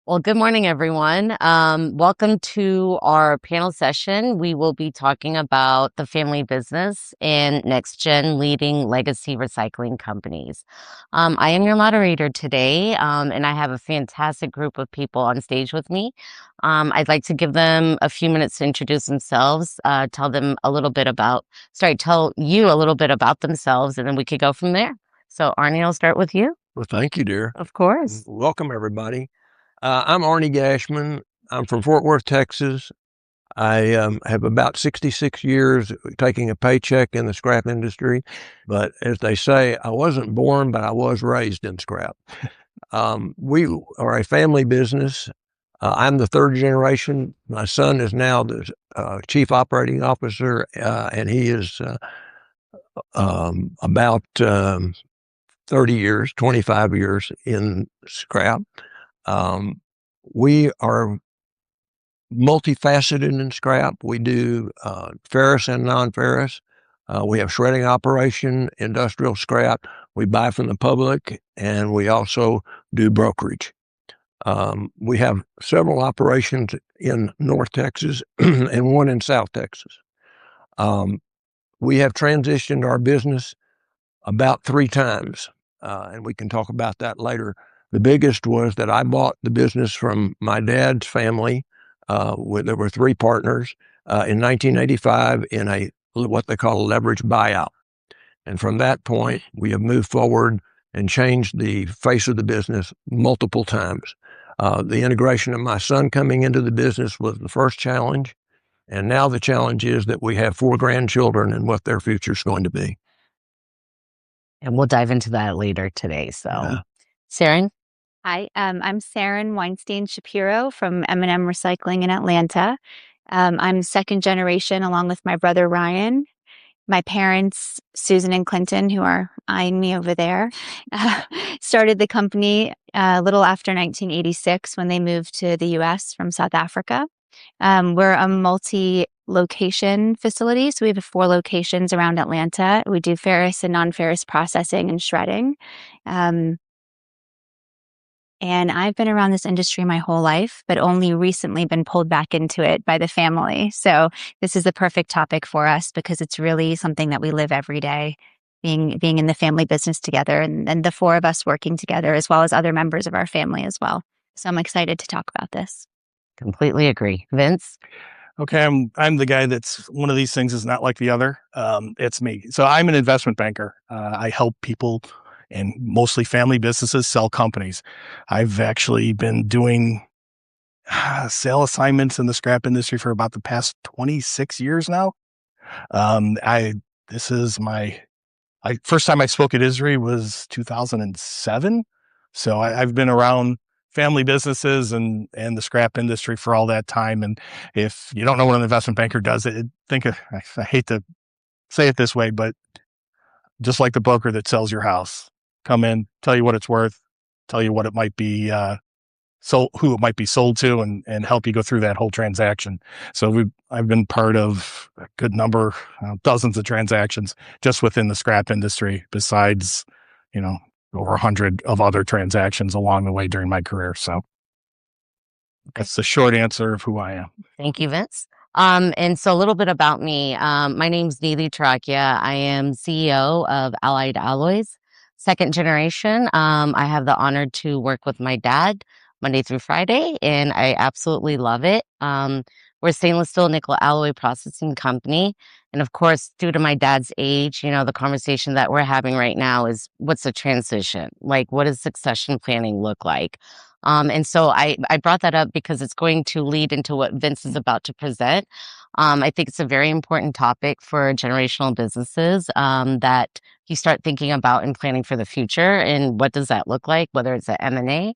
Well, good morning, everyone. Welcome to our panel session. We will be talking about the family business and next gen leading legacy recycling companies. I am your moderator today, and I have a fantastic group of people on stage with me. I'd like to give them a few minutes to introduce themselves, tell you a little bit about themselves, and then we could go from there. So, Arnie, I'll start with you. Well, thank you, dear. Of course. Welcome, everybody. I'm Arnie Gachman. I'm from Fort Worth, Texas. I have about 66 years taking a paycheck in the scrap industry. But as they say, I wasn't born, but I was raised in scrap. We are a family business. I'm the third generation. My son is now the chief operating officer, and he is about 30 years, 25 years in scrap. We are multifaceted in scrap. We do ferrous and non-ferrous. We have shredding operation, industrial scrap. We buy from the public, and we also do brokerage. We have several operations in North Texas and one in South Texas. We have transitioned our business about 3 times, and we can talk about that later. The biggest was that I bought the business from my dad's family. There were 3 partners in 1985 in what they call a leverage buyout. And from that point, we have moved forward and changed the face of the business multiple times. The integration of my son coming into the business was the first challenge. And now the challenge is that we have 4 grandchildren and what their future is going to be. And we'll dive into that later today. So, Yeah. Saren? Hi, I'm Saren Weinstein Schapiro from M&M Recycling in Atlanta. I'm second generation along with my brother Ryan. My parents, Susan and Clinton, who are eyeing me over there, started the company a little after 1986 when they moved to the US from South Africa. We're a multi-location facility, so we have 4 locations around Atlanta. We do ferrous and non-ferrous processing and shredding. And I've been around this industry my whole life, but only recently been pulled back into it by the family. So this is the perfect topic for us because it's really something that we live every day, being in the family business together, and the 4 of us working together, as well as other members of our family as well. So I'm excited to talk about this. Completely agree. Vince? Okay, I'm the guy that's one of these things is not like the other. It's me. So I'm an investment banker. I help people and mostly family businesses sell companies. I've actually been doing sale assignments in the scrap industry for about the past 26 years now. This is my first time I spoke at ISRI was 2007. So I've been around family businesses and the scrap industry for all that time. And if you don't know what an investment banker does, I hate to say it this way, but just like the broker that sells your house, come in, tell you what it's worth, tell you what it might be, who it might be sold to, and help you go through that whole transaction. So I've been part of a good number, dozens of transactions just within the scrap industry, besides, over 100 of other transactions along the way during my career. So that's the short answer of who I am. Thank you, Vince. And so a little bit about me. My name's Nidhi Turakhia. I am CEO of Allied Alloys, second generation. I have the honor to work with my dad Monday through Friday, and I absolutely love it. We're a stainless steel nickel alloy processing company. And of course, due to my dad's age, the conversation that we're having right now is what's a transition? Like, what does succession planning look like? And so I brought that up because it's going to lead into what Vince is about to present. I think it's a very important topic for generational businesses that you start thinking about and planning for the future. And what does that look like, whether it's an M&A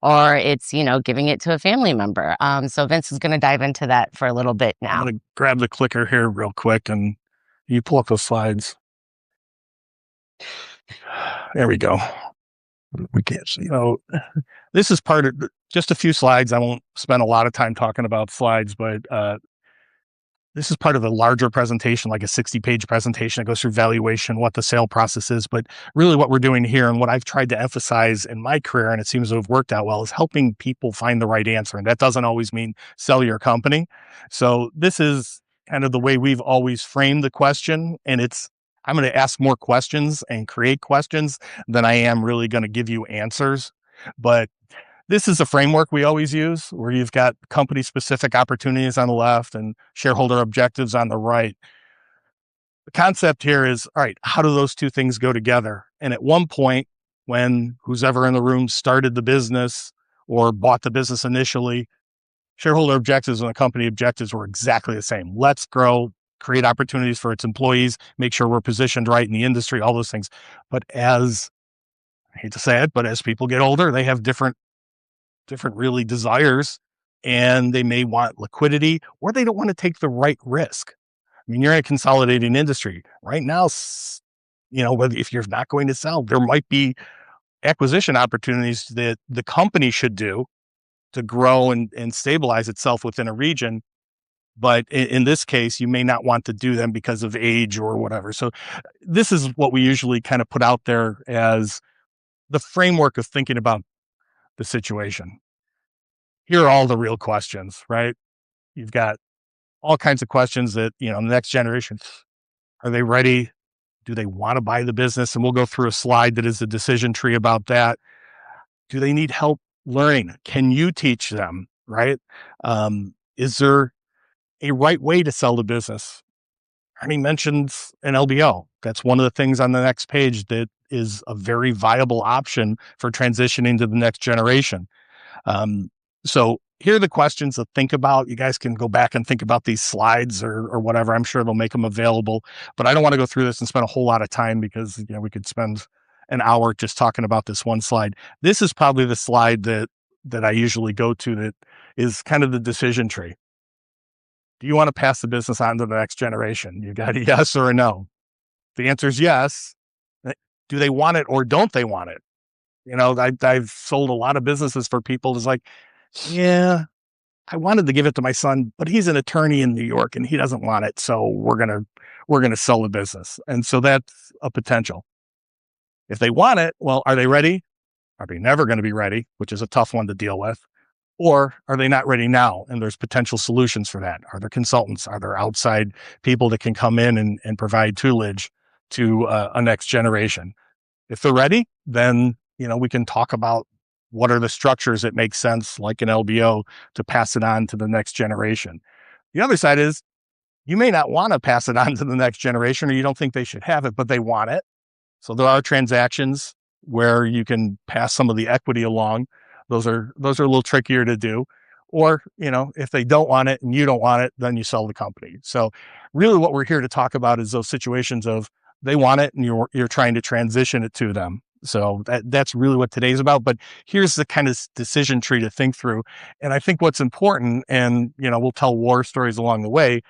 or it's, giving it to a family member. So Vince is going to dive into that for a little bit now. I'm going to grab the clicker here real quick and you pull up those slides. There we go. We can't see. This is part of just a few slides. I won't spend a lot of time talking about slides, but this is part of a larger presentation, like a 60-page presentation that goes through valuation, what the sale process is. But really what we're doing here and what I've tried to emphasize in my career, and it seems to have worked out well, is helping people find the right answer. And that doesn't always mean sell your company. So this is kind of the way we've always framed the question. And I'm going to ask more questions and create questions than I am really going to give you answers. But this is a framework we always use where you've got company specific opportunities on the left and shareholder objectives on the right. The concept here is, all right, how do those two things go together? And at one point, when who's ever in the room started the business or bought the business initially, shareholder objectives and the company objectives were exactly the same. Let's grow, create opportunities for its employees, make sure we're positioned right in the industry, all those things. But I hate to say it, but as people get older, they have different really desires, and they may want liquidity or they don't want to take the right risk. I mean, you're in a consolidating industry right now. If you're not going to sell, there might be acquisition opportunities that the company should do to grow and stabilize itself within a region. But in this case, you may not want to do them because of age or whatever. So this is what we usually kind of put out there as the framework of thinking about the situation. Here are all the real questions, right? You've got all kinds of questions that, the next generation, are they ready? Do they want to buy the business? And we'll go through a slide that is a decision tree about that. Do they need help learning? Can you teach them, right? Is there a right way to sell the business? Ernie mentions an LBO. That's one of the things on the next page that is a very viable option for transitioning to the next generation. So here are the questions to think about. You guys can go back and think about these slides or whatever. I'm sure they'll make them available, but I don't want to go through this and spend a whole lot of time because we could spend an hour just talking about this one slide. This is probably the slide that I usually go to that is kind of the decision tree. Do you want to pass the business on to the next generation? You got a yes or a no. The answer is yes. Do they want it or don't they want it? I've sold a lot of businesses for people. It's like, yeah, I wanted to give it to my son, but he's an attorney in New York and he doesn't want it. So we're going to sell the business. And so that's a potential. If they want it, well, are they ready? Are they never going to be ready? Which is a tough one to deal with. Or are they not ready now? And there's potential solutions for that. Are there consultants? Are there outside people that can come in and provide tutelage to a next generation? If they're ready, then, we can talk about what are the structures that make sense, like an LBO, to pass it on to the next generation. The other side is you may not want to pass it on to the next generation, or you don't think they should have it, but they want it. So there are transactions where you can pass some of the equity along. Those are a little trickier to do. Or, if they don't want it and you don't want it, then you sell the company. So really what we're here to talk about is those situations of they want it and you're trying to transition it to them. So that's really what today's about. But here's the kind of decision tree to think through. And I think what's important, and, we'll tell war stories along the way,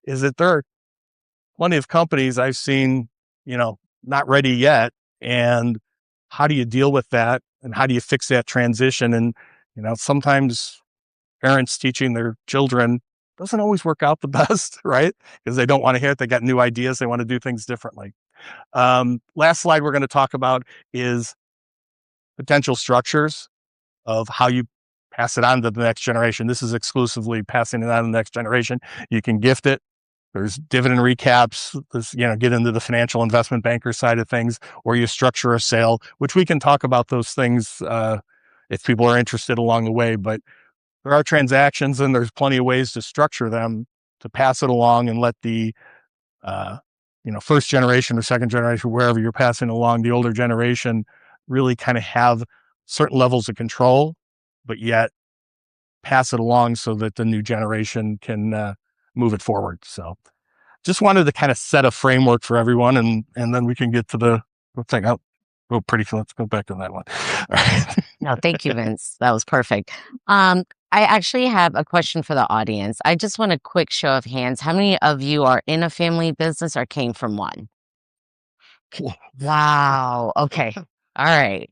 is that there are plenty of companies I've seen, not ready yet. And how do you deal with that? And how do you fix that transition? And, sometimes parents teaching their children doesn't always work out the best, right? Because they don't want to hear it. They got new ideas. They want to do things differently. Last slide we're going to talk about is potential structures of how you pass it on to the next generation. This is exclusively passing it on to the next generation. You can gift it. There's dividend recaps. There's, get into the financial investment banker side of things, or you structure a sale, which we can talk about those things if people are interested along the way. But there are transactions, and there's plenty of ways to structure them to pass it along and let the first generation or second generation, wherever you're passing along, the older generation really kind of have certain levels of control, but yet pass it along so that the new generation can move it forward. So just wanted to kind of set a framework for everyone, and then we can get to the thing. Oh, pretty cool. Let's go back to that one. All right. No, thank you, Vince. That was perfect. I actually have a question for the audience. I just want a quick show of hands. How many of you are in a family business or came from one? Wow. Okay. All right.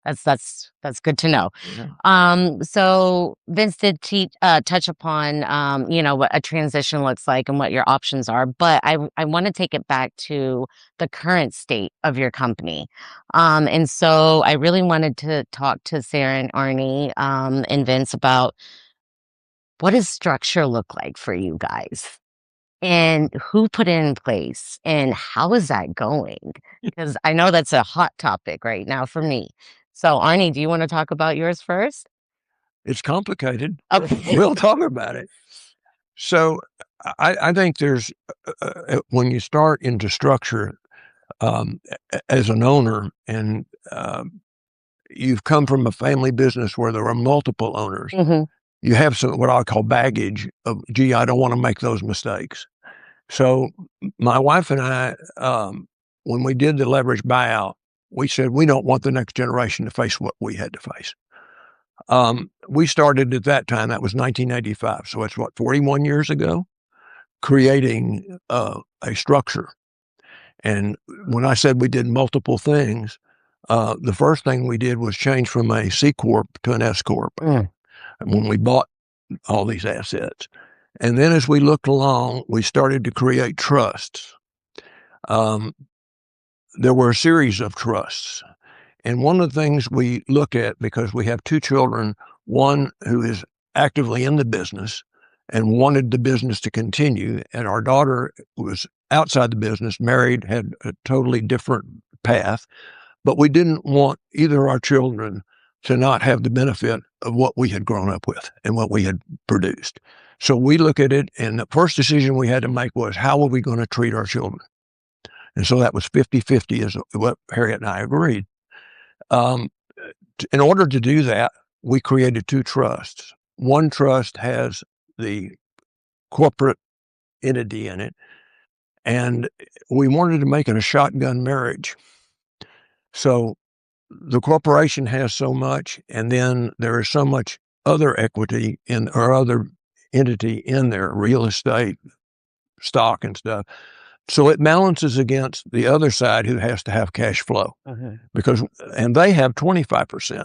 That's good to know. Yeah. So Vince did touch upon, what a transition looks like and what your options are, but I want to take it back to the current state of your company. And so I really wanted to talk to Sarah and Arnie, and Vince about what does structure look like for you guys? And who put it in place and how is that going? Because I know that's a hot topic right now for me. So, Arnie, do you want to talk about yours first? It's complicated. Okay. We'll talk about it. So I think there's, when you start into structure as an owner and you've come from a family business where there are multiple owners, Hmm. you have some what I call baggage of, gee, I don't want to make those mistakes. So my wife and I, when we did the leverage buyout, we said we don't want the next generation to face what we had to face. We started at that time, that was 1985. So it's 41 years ago, creating a structure. And when I said we did multiple things, the first thing we did was change from a C Corp to an S Corp when we bought all these assets. And then as we looked along, we started to create trusts. There were a series of trusts. And one of the things we look at, because we have two children, one who is actively in the business and wanted the business to continue, and our daughter was outside the business, married, had a totally different path, but we didn't want either of our children to not have the benefit of what we had grown up with and what we had produced. So we look at it, and the first decision we had to make was, how are we going to treat our children? And so that was 50-50 is what Harriet and I agreed. In order to do that, we created two trusts. One trust has the corporate entity in it, and we wanted to make it a shotgun marriage. So the corporation has so much, and then there is so much other equity in or other entity in there, real estate, stock and stuff. So it balances against the other side who has to have cash flow and they have 25%.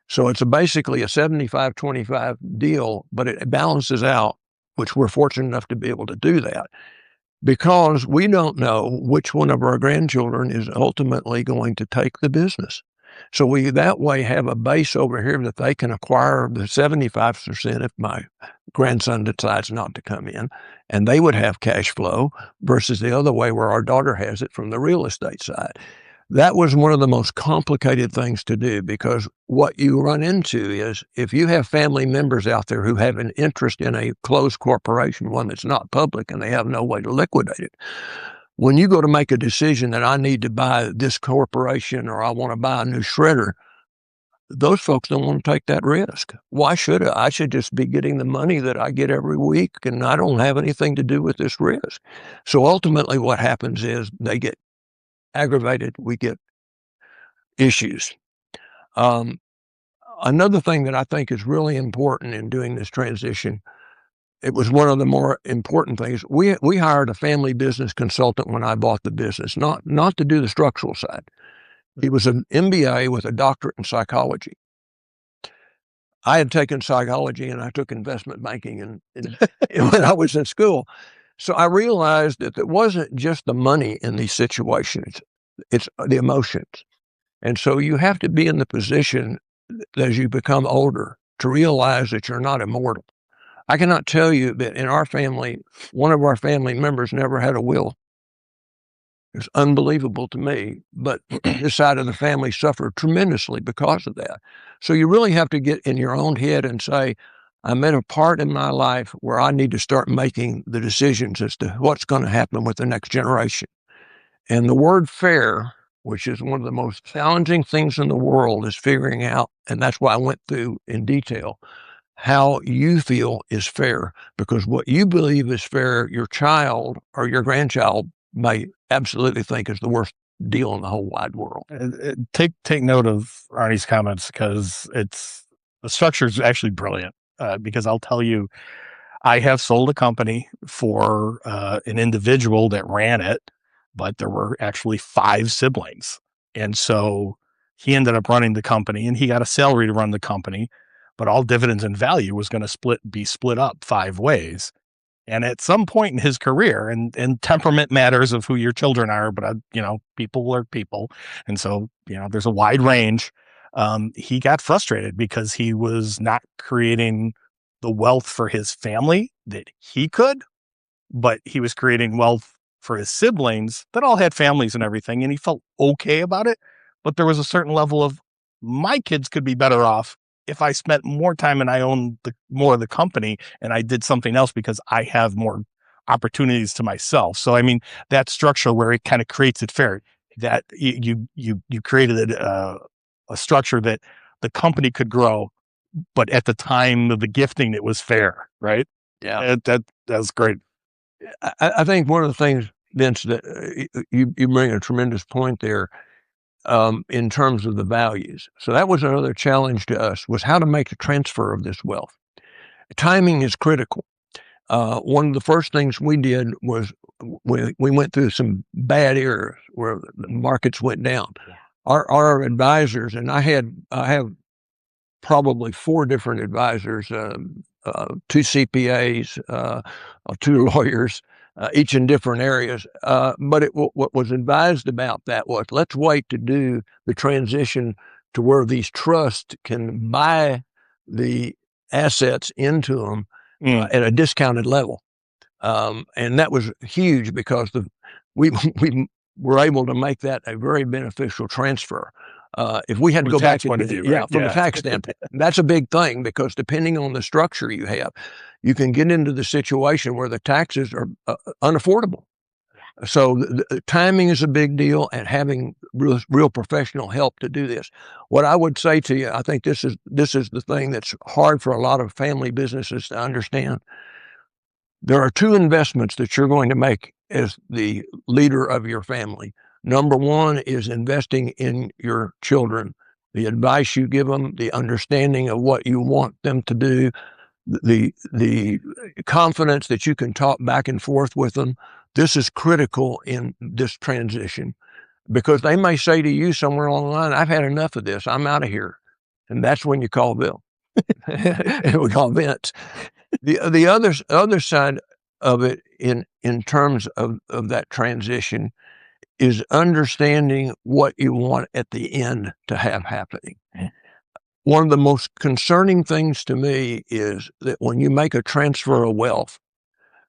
So it's basically a 75-25 deal, but it balances out, which we're fortunate enough to be able to do that because we don't know which one of our grandchildren is ultimately going to take the business. So we that way have a base over here that they can acquire the 75% if my grandson decides not to come in, and they would have cash flow versus the other way where our daughter has it from the real estate side. That was one of the most complicated things to do because what you run into is if you have family members out there who have an interest in a closed corporation, one that's not public, and they have no way to liquidate it, when you go to make a decision that I need to buy this corporation or I want to buy a new shredder, those folks don't want to take that risk. Why should I? I should just be getting the money that I get every week, and I don't have anything to do with this risk. So ultimately what happens is they get aggravated, we get issues. Another thing that I think is really important in doing this transition, it was one of the more important things. We hired a family business consultant when I bought the business, not to do the structural side. He was an MBA with a doctorate in psychology. I had taken psychology and I took investment banking when I was in school. So I realized that it wasn't just the money in these situations, it's the emotions. And so you have to be in the position as you become older to realize that you're not immortal. I cannot tell you that in our family, one of our family members never had a will. It's unbelievable to me, but this side of the family suffered tremendously because of that. So you really have to get in your own head and say, I'm at a part in my life where I need to start making the decisions as to what's going to happen with the next generation. And the word fair, which is one of the most challenging things in the world, is figuring out, and that's why I went through in detail, how you feel is fair, because what you believe is fair, your child or your grandchild may absolutely think is the worst deal in the whole wide world. Take note of Arnie's comments because the structure is actually brilliant. Because I'll tell you, I have sold a company for an individual that ran it, but there were actually 5 siblings, and so he ended up running the company, and he got a salary to run the company, but all dividends and value was going to be split up 5 ways. And at some point in his career, and temperament matters of who your children are, but people are people, and so there's a wide range. He got frustrated because he was not creating the wealth for his family that he could, but he was creating wealth for his siblings that all had families and everything, and he felt okay about it. But there was a certain level of, my kids could be better off if I spent more time and I owned more of the company and I did something else, because I have more opportunities to myself. So, I mean, that structure where it kind of creates it fair, that you created a structure that the company could grow, but at the time of the gifting, it was fair, right? Yeah. That's great. I think one of the things, Vince, that you bring a tremendous point there in terms of the values. So that was another challenge to us, was how to make the transfer of this wealth. Timing is critical. One of the first things we did was we went through some bad eras where the markets went down. Yeah. Our advisors, and I have probably 4 different advisors, 2 CPAs, 2 lawyers, each in different areas. But what was advised about that was, let's wait to do the transition to where these trusts can buy the assets into them at a discounted level. And that was huge, because we were able to make that a very beneficial transfer. If we had to go back to, from the tax standpoint, that's a big thing, because depending on the structure you have, you can get into the situation where the taxes are unaffordable. So the timing is a big deal, and having real professional help to do this. What I would say to you, I think this is the thing that's hard for a lot of family businesses to understand. There are 2 investments that you're going to make as the leader of your family. Number 1 is investing in your children, the advice you give them, the understanding of what you want them to do, the confidence that you can talk back and forth with them. This is critical in this transition, because they may say to you somewhere along the line, I've had enough of this, I'm out of here. And that's when you call Bill. And we call Vince. The other side of it in terms of that transition is understanding what you want at the end to have happening. One of the most concerning things to me is that when you make a transfer of wealth,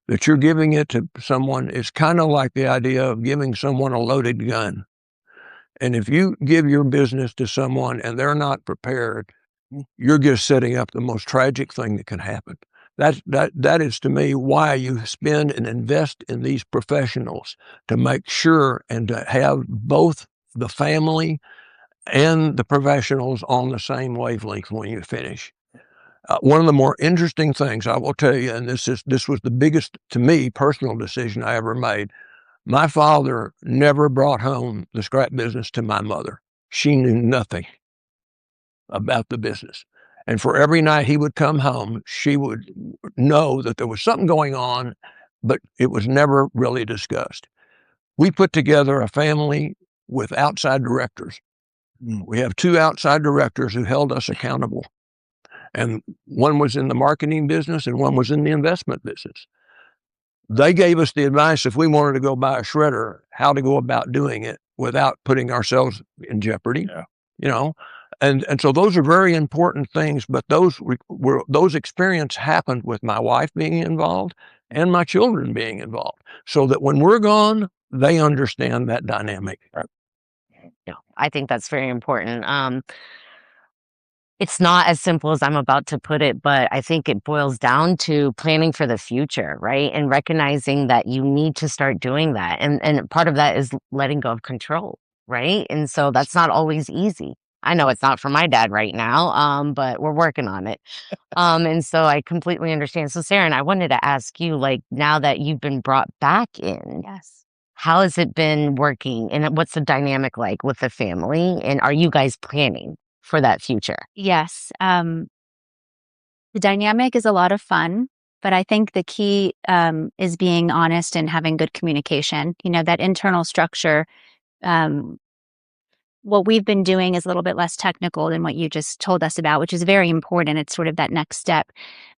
that you're giving it to someone, is kind of like the idea of giving someone a loaded gun. And if you give your business to someone and they're not prepared, you're just setting up the most tragic thing that can happen. That is, to me, why you spend and invest in these professionals, to make sure and to have both the family and the professionals on the same wavelength when you finish. One of the more interesting things I will tell you, and this was the biggest, to me, personal decision I ever made. My father never brought home the scrap business to my mother. She knew nothing about the business. And for every night he would come home, she would know that there was something going on, but it was never really discussed. We put together a family with outside directors. We have 2 outside directors who held us accountable. And one was in the marketing business and one was in the investment business. They gave us the advice, if we wanted to go buy a shredder, how to go about doing it without putting ourselves in jeopardy. And so those are very important things, but those experiences happened with my wife being involved and my children being involved, so that when we're gone, they understand that dynamic. Yeah, I think that's very important. It's not as simple as I'm about to put it, but I think it boils down to planning for the future, right? And recognizing that you need to start doing that. And part of that is letting go of control, right? And so that's not always easy. I know it's not for my dad right now, but we're working on it. And so I completely understand. So Saren, I wanted to ask you, like, now that you've been brought back in, Yes. how has it been working? And what's the dynamic like with the family? And are you guys planning for that future? Yes. The dynamic is a lot of fun, but I think the key is being honest and having good communication. That internal structure, what we've been doing is a little bit less technical than what you just told us about, which is very important. It's sort of that next step.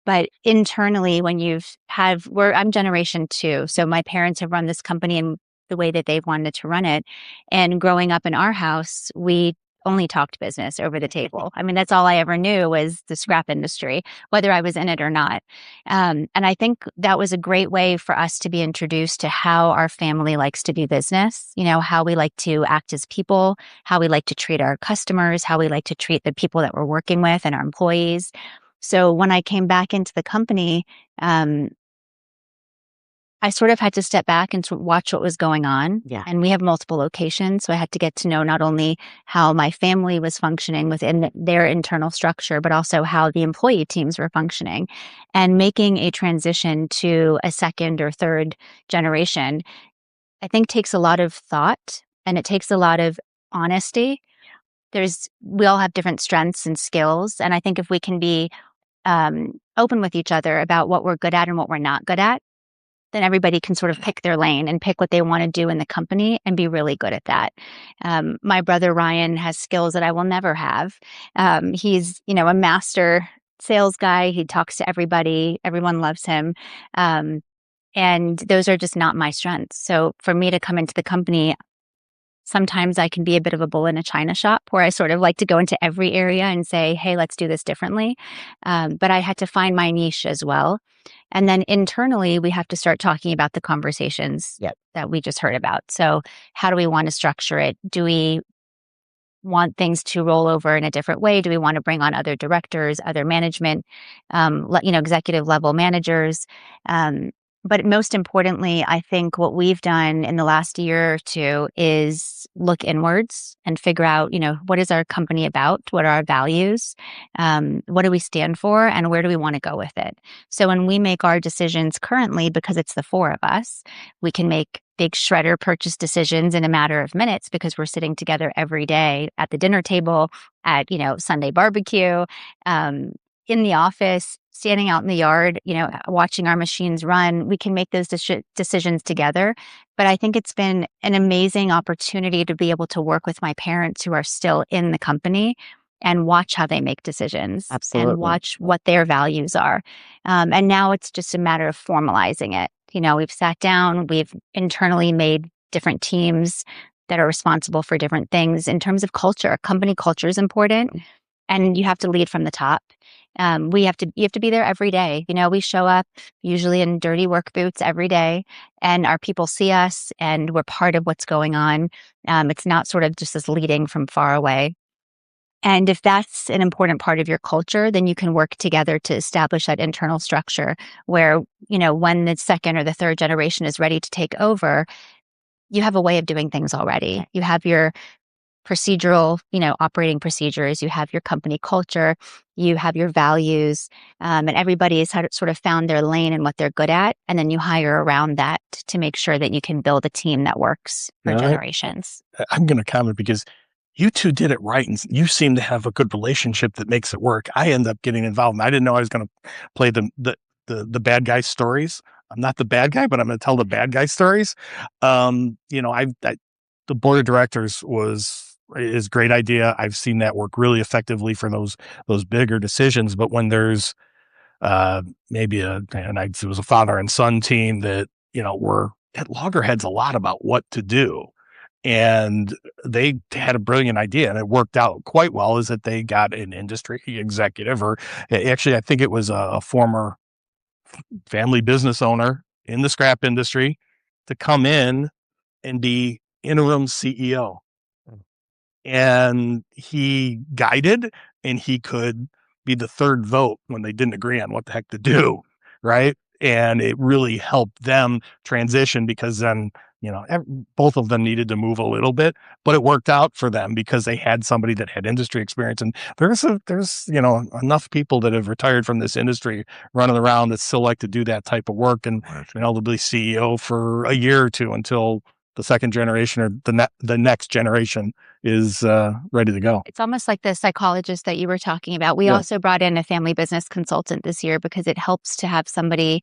But internally, when I'm generation 2. So my parents have run this company in the way that they've wanted to run it. And growing up in our house, we only talked business over the table. I mean, that's all I ever knew was the scrap industry, whether I was in it or not. And I think that was a great way for us to be introduced to how our family likes to do business, how we like to act as people, how we like to treat our customers, how we like to treat the people that we're working with and our employees. So when I came back into the company, I sort of had to step back and watch what was going on. Yeah. And we have multiple locations. So I had to get to know not only how my family was functioning within their internal structure, but also how the employee teams were functioning. And making a transition to a second or third generation, I think takes a lot of thought and it takes a lot of honesty. We all have different strengths and skills. And I think if we can be open with each other about what we're good at and what we're not good at, then everybody can sort of pick their lane and pick what they want to do in the company and be really good at that. My brother Ryan has skills that I will never have. He's, a master sales guy. He talks to everybody. Everyone loves him. And those are just not my strengths. So for me to come into the company, sometimes I can be a bit of a bull in a china shop where I sort of like to go into every area and say, hey, let's do this differently. But I had to find my niche as well. And then internally, we have to start talking about the conversations that we just heard about. So how do we want to structure it? Do we want things to roll over in a different way? Do we want to bring on other directors, other management, executive level managers? But most importantly, I think what we've done in the last year or two is look inwards and figure out, what is our company about? What are our values? What do we stand for? And where do we want to go with it? So when we make our decisions currently, because it's the 4 of us, we can make big shredder purchase decisions in a matter of minutes because we're sitting together every day at the dinner table, at, Sunday barbecue, in the office, standing out in the yard, watching our machines run. We can make those decisions together. But I think it's been an amazing opportunity to be able to work with my parents who are still in the company and watch how they make decisions. Absolutely. And watch what their values are. And now it's just a matter of formalizing it. We've sat down, we've internally made different teams that are responsible for different things. In terms of culture, company culture is important. And you have to lead from the top. You have to be there every day. We show up usually in dirty work boots every day, and our people see us and we're part of what's going on. It's not sort of just this leading from far away. And if that's an important part of your culture, then you can work together to establish that internal structure where, when the second or the third generation is ready to take over, you have a way of doing things already. You have your procedural, operating procedures, you have your company culture, you have your values, and everybody has sort of found their lane and what they're good at. And then you hire around that to make sure that you can build a team that works for generations. I'm going to comment because you two did it right. And you seem to have a good relationship that makes it work. I end up getting involved and I didn't know I was going to play the bad guy stories. I'm not the bad guy, but I'm going to tell the bad guy stories. The board of directors is a great idea. I've seen that work really effectively for those bigger decisions. But when there's it was a father and son team that were at loggerheads a lot about what to do, and they had a brilliant idea, and it worked out quite well. Is that they got an industry executive, or actually, I think it was a former family business owner in the scrap industry, to come in and be interim CEO. And he guided, and he could be the third vote when they didn't agree on what the heck to do, right? And it really helped them transition because then, both of them needed to move a little bit, but it worked out for them because they had somebody that had industry experience. And there's enough people that have retired from this industry running around that still like to do that type of work, and they'll be CEO for a year or two until the second generation or the next generation is ready to go. It's almost like the psychologist that you were talking about. We also brought in a family business consultant this year because it helps to have somebody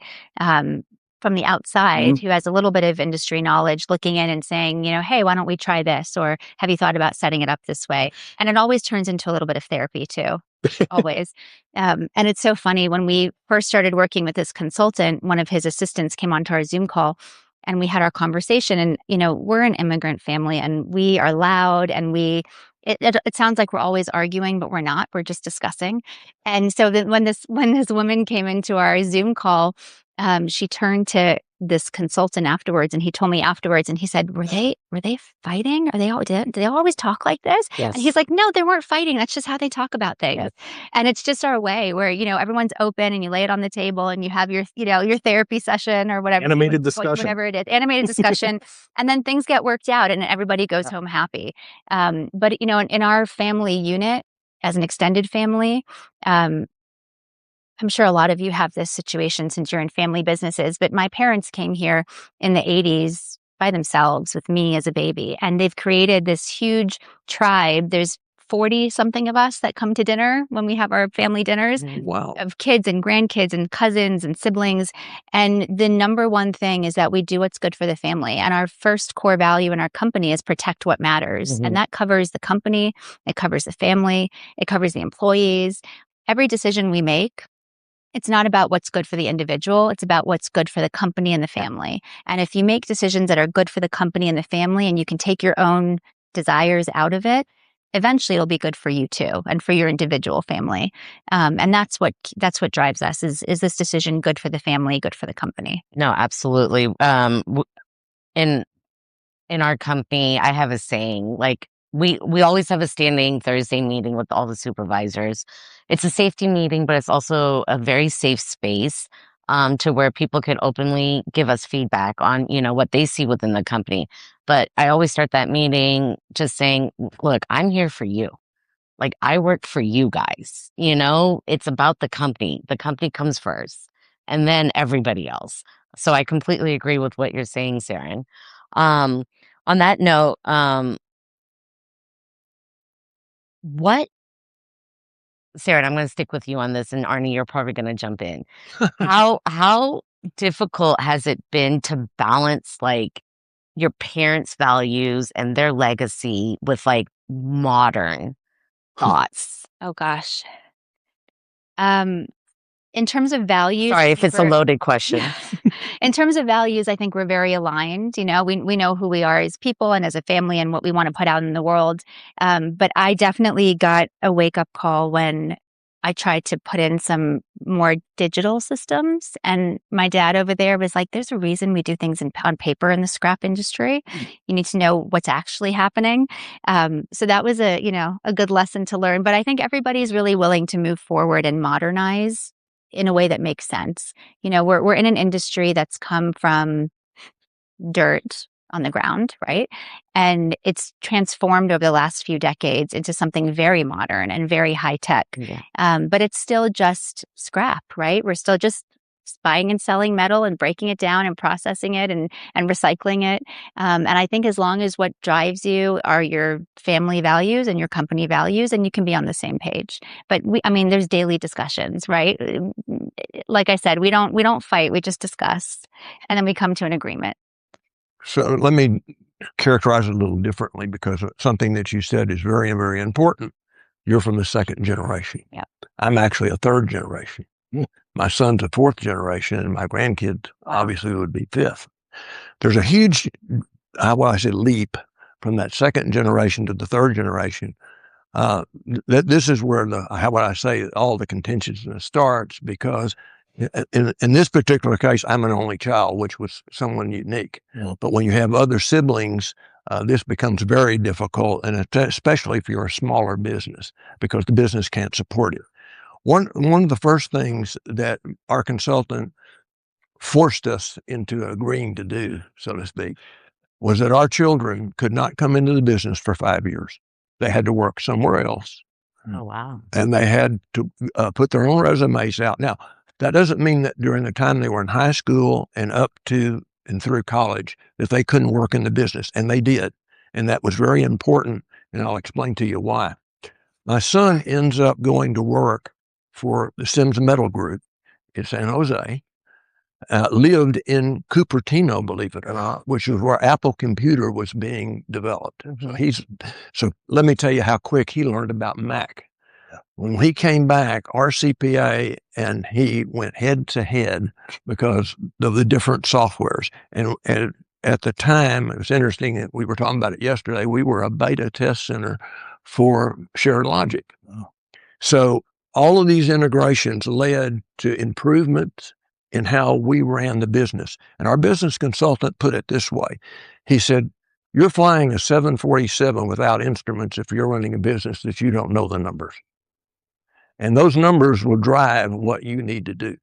from the outside who has a little bit of industry knowledge looking in and saying, hey, why don't we try this? Or have you thought about setting it up this way? And it always turns into a little bit of therapy too. Always. And it's so funny. When we first started working with this consultant, one of his assistants came onto our Zoom call and we had our conversation. And, we're an immigrant family and we are loud and it sounds like we're always arguing, but we're not. We're just discussing. And so then when this woman came into our Zoom call, she turned to this consultant afterwards, and he told me afterwards, and he said, "Were they fighting? Do they always talk like this?" Yes. And he's like, "No, they weren't fighting. That's just how they talk about things." Yes. And it's just our way, where everyone's open, and you lay it on the table, and you have your your therapy session or whatever, Animated discussion. whatever it is, animated discussion, and then things get worked out, and everybody goes home happy. But in our family unit, as an extended family, I'm sure a lot of you have this situation since you're in family businesses, but my parents came here in the 80s by themselves with me as a baby, and they've created this huge tribe. There's 40 something of us that come to dinner when we have our family dinners. Wow. Of kids and grandkids and cousins and siblings. And the number one thing is that we do what's good for the family. And our first core value in our company is protect what matters. And that covers the company, it covers the family, it covers the employees. Every decision we make, it's not about what's good for the individual. It's about what's good for the company and the family. And if you make decisions that are good for the company and the family, and you can take your own desires out of it, eventually it'll be good for you too, and for your individual family. And that's what drives us. Is this decision good for the family, good for the company? No, absolutely. In our company, I have a saying, like, we always have a standing Thursday meeting with all the supervisors. It's a safety meeting, but it's also a very safe space to where people can openly give us feedback on, what they see within the company. But I always start that meeting just saying, look, I'm here for you. Like, I work for you guys. It's about the company. The company comes first, and then everybody else. So I completely agree with what you're saying, Saren. On that note, Saren, I'm going to stick with you on this, and Arnie, you're probably going to jump in. How difficult has it been to balance like your parents' values and their legacy with like modern thoughts? Oh gosh. In terms of values, Sorry if it's a loaded question. In terms of values, I think we're very aligned. We know who we are as people and as a family and what we want to put out in the world. But I definitely got a wake-up call when I tried to put in some more digital systems. And my dad over there was like, there's a reason we do things on paper in the scrap industry. You need to know what's actually happening. So that was a good lesson to learn. But I think everybody's really willing to move forward and modernize in a way that makes sense. We're in an industry that's come from dirt on the ground, right? And it's transformed over the last few decades into something very modern and very high tech. Yeah. But it's still just scrap, right? We're still just buying and selling metal and breaking it down and processing it and recycling it. And I think as long as what drives you are your family values and your company values, and you can be on the same page. But there's daily discussions, right? Like I said, we don't fight, we just discuss, and then we come to an agreement. So let me characterize it a little differently, because something that you said is very, very important. You're from the second generation. Yeah. I'm actually a third generation. My son's a fourth generation, and my grandkid obviously would be fifth. There's a huge, leap from that second generation to the third generation. This is where all the contentiousness starts, because in this particular case, I'm an only child, which was someone unique. Yeah. But when you have other siblings, this becomes very difficult, and especially if you're a smaller business, because the business can't support it. One of the first things that our consultant forced us into agreeing to do, so to speak, was that our children could not come into the business for 5 years. They had to work somewhere else. Oh, wow. And they had to put their own resumes out. Now, that doesn't mean that during the time they were in high school and up to and through college that they couldn't work in the business, and they did. And that was very important, and I'll explain to you why. My son ends up going to work for the Sims Metal Group in San Jose. lived in Cupertino, believe it or not, which is where Apple Computer was being developed. So let me tell you how quick he learned about Mac. When he came back, our CPA and he went head to head because of the different softwares. And at the time, it was interesting that we were talking about it yesterday. We were a beta test center for shared logic. So all of these integrations led to improvements in how we ran the business. And our business consultant put it this way. He said, you're flying a 747 without instruments if you're running a business that you don't know the numbers. And those numbers will drive what you need to do.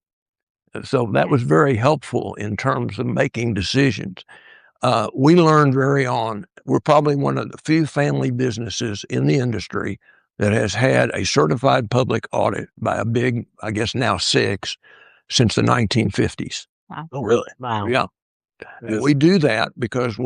So that was very helpful in terms of making decisions. We learned very on, we're probably one of the few family businesses in the industry that has had a certified public audit by a big, I guess now 6, since the 1950s. Wow. Oh, really? Wow. Yeah. And we do that because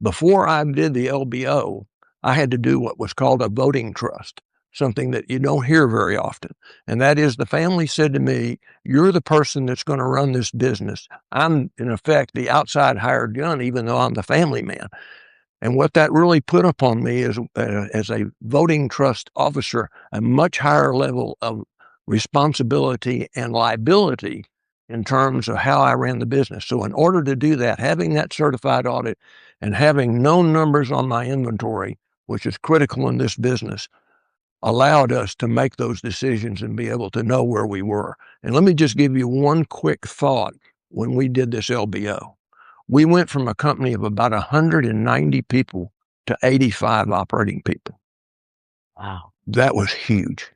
before I did the LBO, I had to do what was called a voting trust, something that you don't hear very often. And that is the family said to me, you're the person that's going to run this business. I'm, in effect, the outside hired gun, even though I'm the family man. And what that really put upon me is, as a voting trust officer, a much higher level of responsibility and liability in terms of how I ran the business. So in order to do that, having that certified audit and having known numbers on my inventory, which is critical in this business, allowed us to make those decisions and be able to know where we were. And let me just give you one quick thought when we did this LBO. We went from a company of about 190 people to 85 operating people. Wow. That was huge.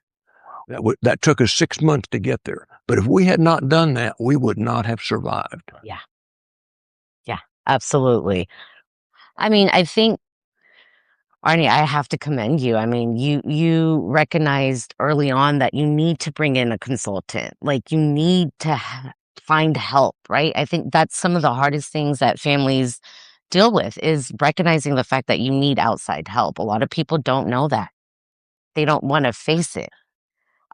That took us 6 months to get there. But if we had not done that, we would not have survived. Yeah. Yeah, absolutely. I mean, I think, Arnie, I have to commend you. I mean, you recognized early on that you need to bring in a consultant. Like, you need to find help, right? I think that's some of the hardest things that families deal with, is recognizing the fact that you need outside help. A lot of people don't know that. They don't want to face it.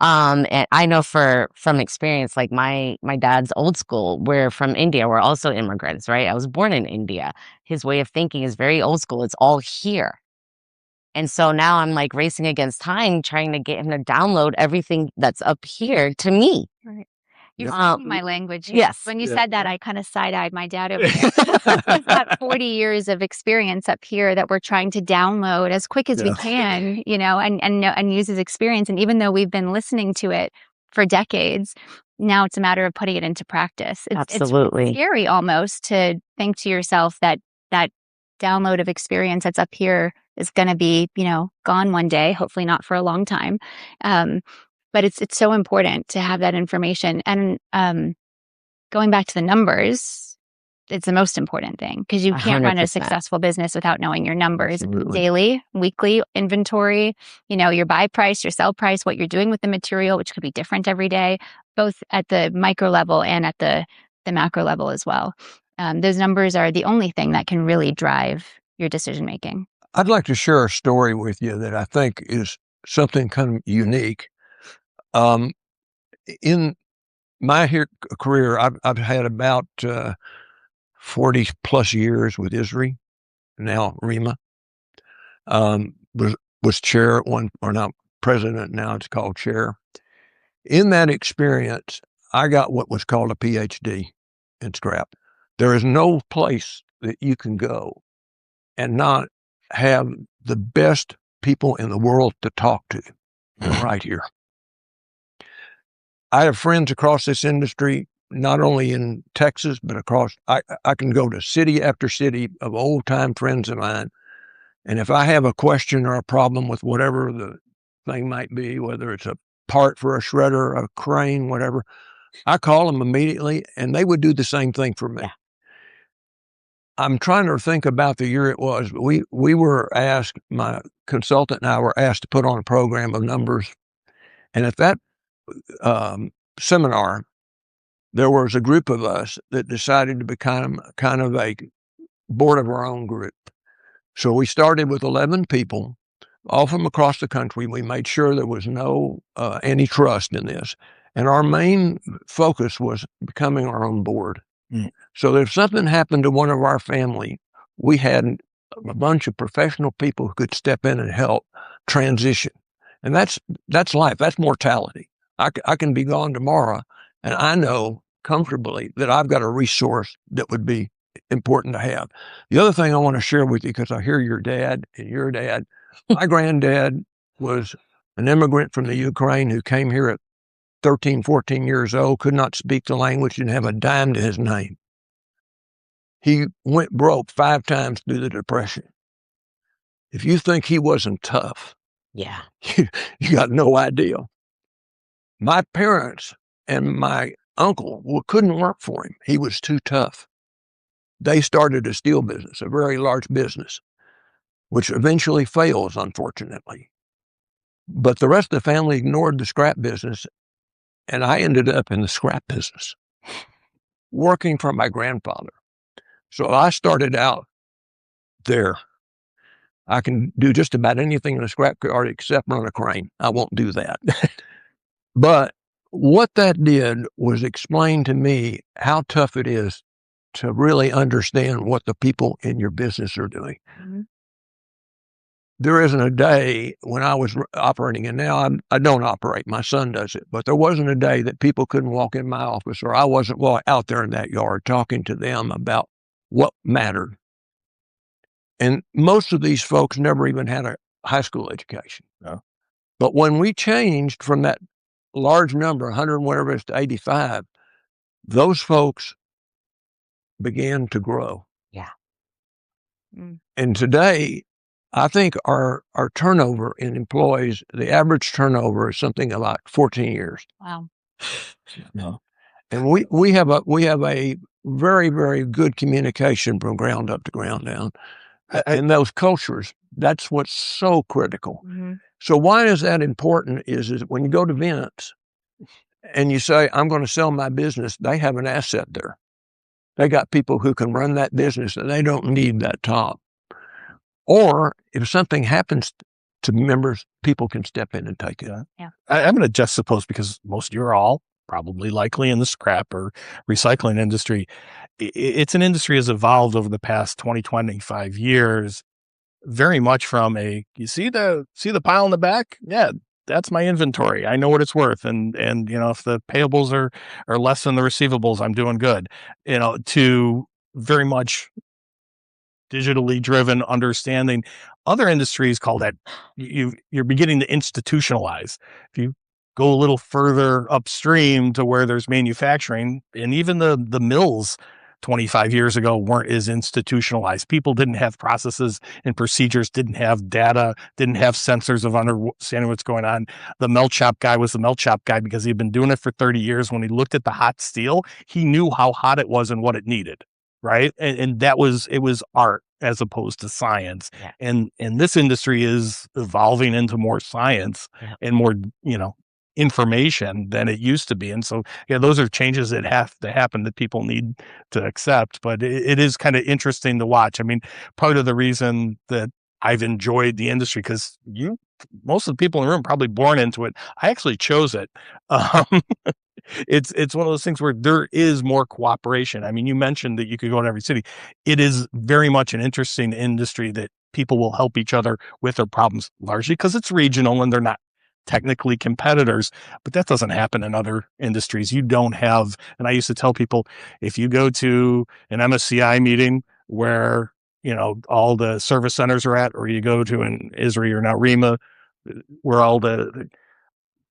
And I know from experience, like my dad's old school, we're from India. We're also immigrants, right? I was born in India. His way of thinking is very old school. It's all here. And so now I'm like racing against time, trying to get him to download everything that's up here to me. Right. You're Yep. speaking my language. Yes. When you said that, I kind of side-eyed my dad over there. He's got 40 years of experience up here that we're trying to download as quick as we can, and use his experience. And even though we've been listening to it for decades, now it's a matter of putting it into practice. Absolutely. It's scary almost to think to yourself that that download of experience that's up here is going to be, gone one day, hopefully not for a long time. But it's so important to have that information. And going back to the numbers, it's the most important thing, because you can't run a 100%. successful business without knowing your numbers. Absolutely. Daily, weekly inventory, your buy price, your sell price, what you're doing with the material, which could be different every day, both at the micro level and at the macro level as well. Those numbers are the only thing that can really drive your decision making. I'd like to share a story with you that I think is something kind of unique. In my career, I've had about 40 plus years with ISRI, now ReMA. Was chair at one, or not president, now it's called chair. In that experience, I got what was called a PhD in scrap. There is no place that you can go and not have the best people in the world to talk to right here. I have friends across this industry, not only in Texas, but across, I can go to city after city of old time friends of mine. And if I have a question or a problem with whatever the thing might be, whether it's a part for a shredder, a crane, whatever, I call them immediately and they would do the same thing for me. Yeah. I'm trying to think about the year it was, but we were asked, my consultant and I were asked to put on a program of numbers. And at that seminar, there was a group of us that decided to become kind of a board of our own group. So we started with 11 people, all from across the country. We made sure there was no antitrust in this. And our main focus was becoming our own board. Mm. So if something happened to one of our family, we had a bunch of professional people who could step in and help transition. And that's life. That's mortality. I can be gone tomorrow, and I know comfortably that I've got a resource that would be important to have. The other thing I want to share with you, because I hear your dad and your dad, my granddad was an immigrant from the Ukraine who came here at 13, 14 years old, could not speak the language, didn't have a dime to his name. He went broke 5 times through the Depression. If you think he wasn't tough, Yeah. you got no idea. My parents and my uncle couldn't work for him. He was too tough. They started a steel business, a very large business, which eventually fails, unfortunately. But the rest of the family ignored the scrap business, and I ended up in the scrap business, working for my grandfather. So I started out there. I can do just about anything in a scrapyard except run a crane. I won't do that. But what that did was explain to me how tough it is to really understand what the people in your business are doing. Mhm. There isn't a day when I was operating, and now I don't operate, my son does it, but there wasn't a day that people couldn't walk in my office or I wasn't out there in that yard talking to them about what mattered. And most of these folks never even had a high school education. No. But when we changed from that large number, 100 whatever it is, to 85, those folks began to grow. Yeah. Mm. And today, I think our turnover in employees, the average turnover is something like 14 years. Wow. No. And we have a very, very good communication from ground up to ground down. And those cultures, that's what's so critical. Mm-hmm. So why is that important is when you go to events and you say, I'm going to sell my business, they have an asset there. They got people who can run that business and they don't need that top. Or if something happens to members, people can step in and take it. Yeah. I'm going to just suppose, because most of you are all probably likely in the scrap or recycling industry. It's an industry has evolved over the past 20, 25 years, very much from you see the pile in the back? Yeah, that's my inventory. I know what it's worth. And if the payables are less than the receivables, I'm doing good, to very much digitally driven understanding. Other industries call that you're beginning to institutionalize. If you go a little further upstream to where there's manufacturing, and even the mills 25 years ago weren't as institutionalized. People didn't have processes and procedures, didn't have data, didn't have sensors of understanding what's going on. The melt shop guy was the melt shop guy because he'd been doing it for 30 years. When he looked at the hot steel, he knew how hot it was and what it needed. Right. And it was art as opposed to science. Yeah. And this industry is evolving into more science and more, information than it used to be. And so, those are changes that have to happen that people need to accept. But it is kind of interesting to watch. I mean, part of the reason that I've enjoyed the industry, because most of the people in the room probably born into it. I actually chose it. It's one of those things where there is more cooperation. I mean, you mentioned that you could go to every city. It is very much an interesting industry that people will help each other with their problems, largely because it's regional and they're not technically competitors, but that doesn't happen in other industries. You don't have, and I used to tell people, if you go to an MSCI meeting where, all the service centers are at, or you go to an ISRI or now ReMA, where all the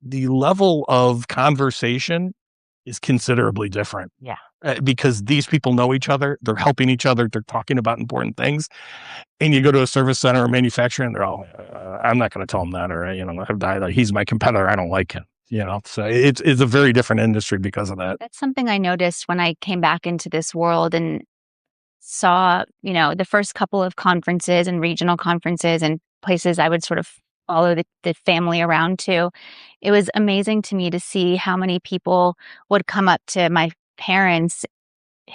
level of conversation is considerably different. Yeah. Because these people know each other, they're helping each other, they're talking about important things. And you go to a service center or manufacturing, they're all, I'm not going to tell him that, or, he's my competitor, I don't like him. So it's a very different industry because of that. That's something I noticed when I came back into this world and saw, the first couple of conferences and regional conferences and places I would sort of follow the family around to. It was amazing to me to see how many people would come up to my parents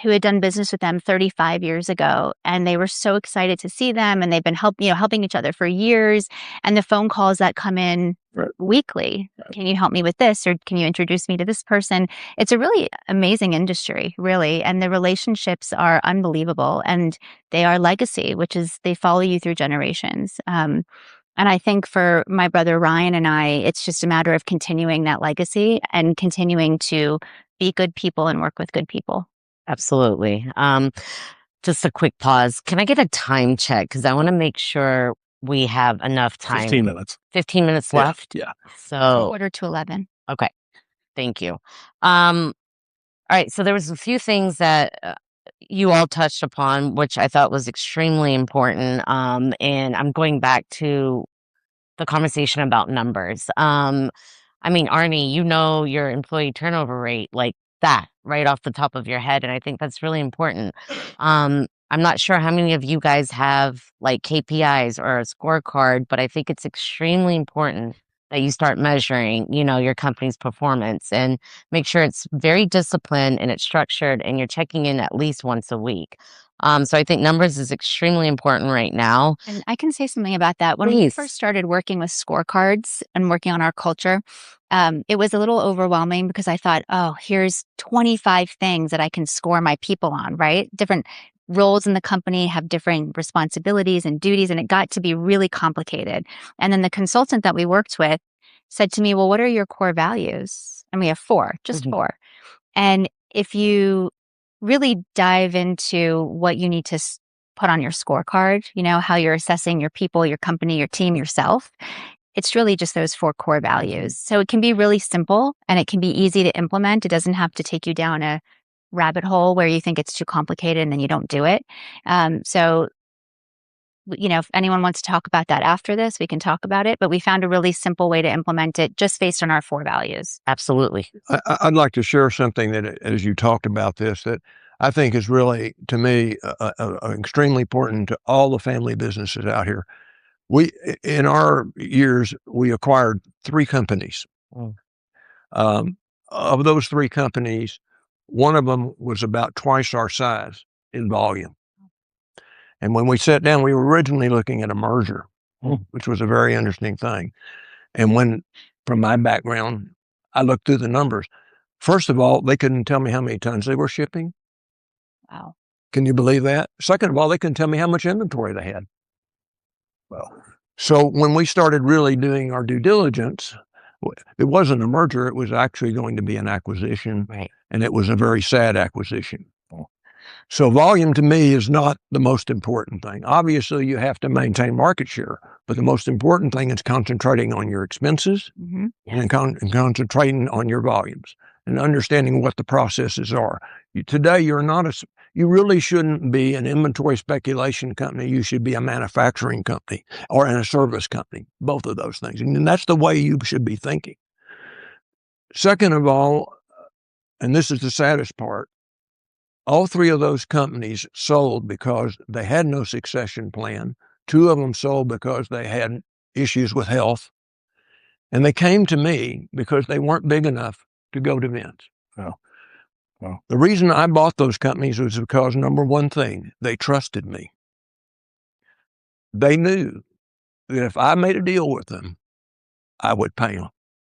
who had done business with them 35 years ago, and they were so excited to see them, and they've been helping each other for years. And the phone calls that come in weekly. Can you help me with this? Or can you introduce me to this person? It's a really amazing industry, really. And the relationships are unbelievable. And they are legacy, which is they follow you through generations. And I think for my brother Ryan and I, it's just a matter of continuing that legacy and continuing to be good people and work with good people. Absolutely. Just a quick pause. Can I get a time check? Because I want to make sure we have enough time. 15 minutes. 15 minutes left? Yeah. So, 11:15. okay. Thank you. All right. So there was a few things that you all touched upon, which I thought was extremely important. And I'm going back to the conversation about numbers. I mean, Arnie, you know your employee turnover rate like that right off the top of your head, and I think that's really important. I'm not sure how many of you guys have like KPIs or a scorecard, but I think it's extremely important that you start measuring, your company's performance and make sure it's very disciplined and it's structured and you're checking in at least once a week. So I think numbers is extremely important right now. And I can say something about that. When we Please. first started working with scorecards and working on our culture, it was a little overwhelming because I thought, oh, here's 25 things that I can score my people on, right? Different roles in the company have different responsibilities and duties, and it got to be really complicated. And then the consultant that we worked with said to me, well, what are your core values? And we have 4, just 4. And if you really dive into what you need to put on your scorecard, how you're assessing your people, your company, your team, yourself, it's really just those 4 core values. So it can be really simple and it can be easy to implement. It doesn't have to take you down a rabbit hole where you think it's too complicated and then you don't do it. So if anyone wants to talk about that after this, we can talk about it. But we found a really simple way to implement it just based on our 4 values. Absolutely. I'd like to share something that, as you talked about this, that I think is really, to me, extremely important to all the family businesses out here. In our years, we acquired 3 companies. Of those 3 companies, one of them was about twice our size in volume. And when we sat down, we were originally looking at a merger, which was a very interesting thing. And from my background, I looked through the numbers. First of all, they couldn't tell me how many tons they were shipping. Wow. Can you believe that? Second of all, they couldn't tell me how much inventory they had. Well, so when we started really doing our due diligence, it wasn't a merger. It was actually going to be an acquisition. Right. And it was a very sad acquisition. So volume to me is not the most important thing. Obviously, you have to maintain market share, but the most important thing is concentrating on your expenses and concentrating on your volumes and understanding what the processes are. Today, you really shouldn't be an inventory speculation company. You should be a manufacturing company or a service company, both of those things. And that's the way you should be thinking. Second of all, and this is the saddest part, all 3 of those companies sold because they had no succession plan. 2 of them sold because they had issues with health. And they came to me because they weren't big enough to go to Vince. Well, the reason I bought those companies was because, number one thing, they trusted me. They knew that if I made a deal with them, I would pay them.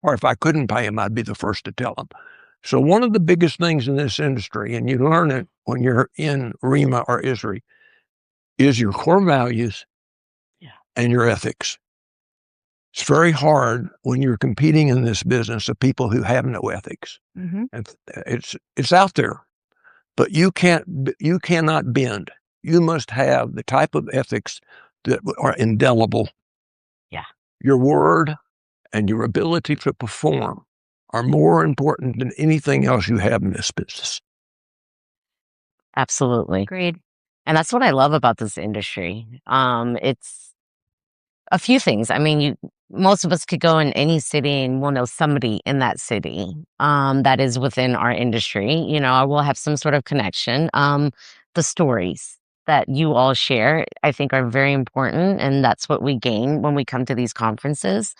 Or if I couldn't pay them, I'd be the first to tell them. So one of the biggest things in this industry, and you learn it when you're in ReMA or ISRI, is your core values and your ethics. It's very hard when you're competing in this business of people who have no ethics. It's out there, but you cannot bend. You must have the type of ethics that are indelible. Yeah. Your word and your ability to perform are more important than anything else you have in this business. Absolutely. Agreed. And that's what I love about this industry. It's a few things. I mean, most of us could go in any city and we'll know somebody in that city that is within our industry. I will have some sort of connection. The stories that you all share, I think, are very important, and that's what we gain when we come to these conferences.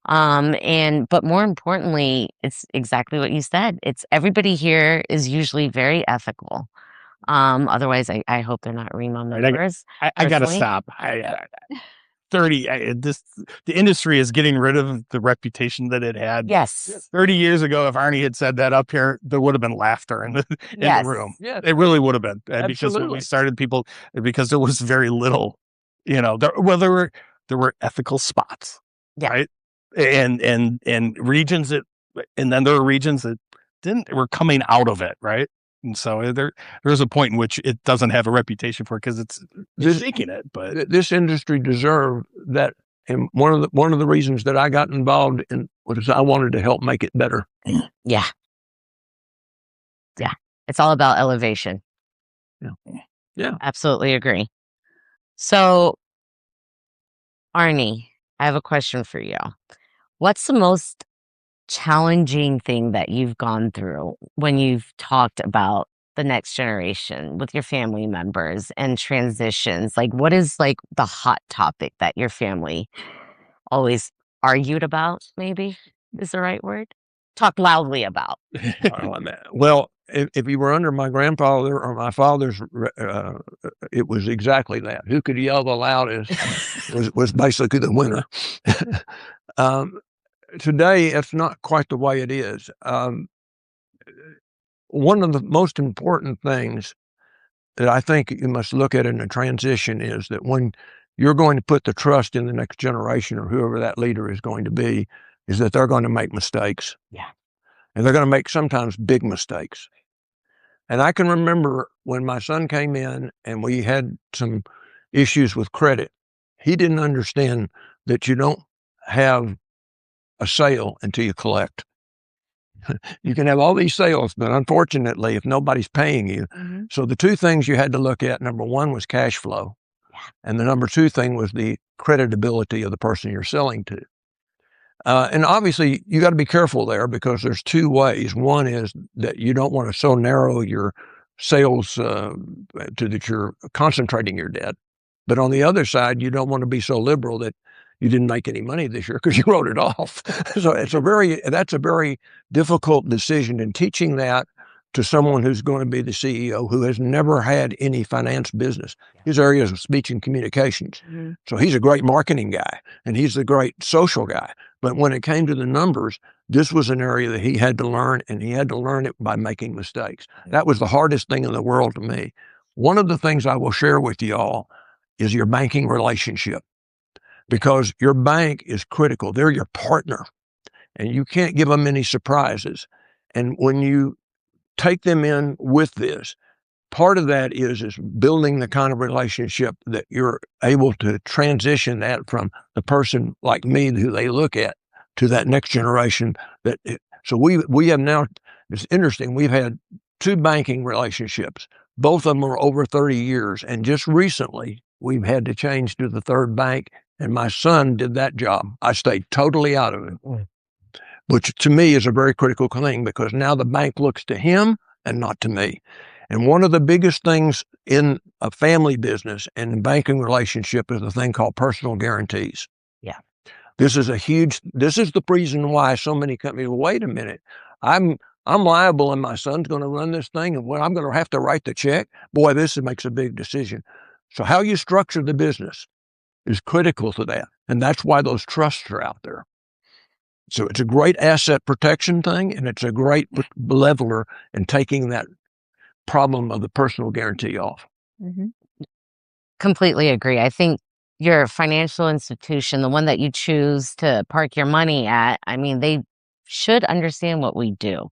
But more importantly, it's exactly what you said. It's everybody here is usually very ethical. Otherwise, I hope they're not ReMA members. I got to stop. the industry is getting rid of the reputation that it had. Yes. 30 years ago, if Arnie had said that up here, there would have been laughter in the room. Yeah, it really would have been. Because when absolutely. we started, because there was very little, there were ethical spots, Yeah. right? And regions and then there are regions that were coming out of it, right? And so there's a point in which it doesn't have a reputation for it because it's seeking it. But this industry deserved that, and one of the reasons that I got involved in was I wanted to help make it better. Yeah. It's all about elevation. Yeah. Absolutely agree. So, Arnie, I have a question for you. What's the most challenging thing that you've gone through when you've talked about the next generation with your family members and transitions? Like, what is like the hot topic that your family always argued about, maybe is the right word? Talk loudly about. Well, if you were under my grandfather or my father's, it was exactly that. Who could yell the loudest was basically the winner. Today, it's not quite the way it is. One of the most important things that I think you must look at in a transition is that when you're going to put the trust in the next generation or whoever that leader is going to be, is that they're going to make mistakes. Yeah. And they're going to make sometimes big mistakes. And I can remember when my son came in and we had some issues with credit, he didn't understand that you don't have a sale until you collect. You can have all these sales, but unfortunately, if nobody's paying you. Mm-hmm. So the two things you had to look at, number one was cash flow. Yeah. And the number two thing was the creditability of the person you're selling to. And obviously, you got to be careful there because there's two ways. One is that you don't want to so narrow your sales to that you're concentrating your debt. But on the other side, you don't want to be so liberal that you didn't make any money this year because you wrote it off. So that's a very difficult decision. And teaching that to someone who's going to be the CEO who has never had any finance business. His area is speech and communications. Mm-hmm. So he's a great marketing guy and he's a great social guy. But when it came to the numbers, this was an area that he had to learn, and he had to learn it by making mistakes. That was the hardest thing in the world to me. One of the things I will share with you all is your banking relationship, because your bank is critical. They're your partner, and you can't give them any surprises. And when you take them in with this, part of that is building the kind of relationship that you're able to transition that from the person like me who they look at to that next generation. So we have now, it's interesting, we've had two banking relationships. Both of them are over 30 years. And just recently, we've had to change to the third bank. And my son did that job. I stayed totally out of it, which to me is a very critical thing because now the bank looks to him and not to me. And one of the biggest things in a family business and a banking relationship is a thing called personal guarantees. Yeah. This is the reason why so many companies, well, wait a minute, I'm liable and my son's going to run this thing and I'm going to have to write the check. Boy, this makes a big decision. So how you structure the business is critical to that. And that's why those trusts are out there. So it's a great asset protection thing, and it's a great leveler in taking that problem of the personal guarantee off. Mm-hmm. Completely agree. I think your financial institution, the one that you choose to park your money at, I mean, they should understand what we do.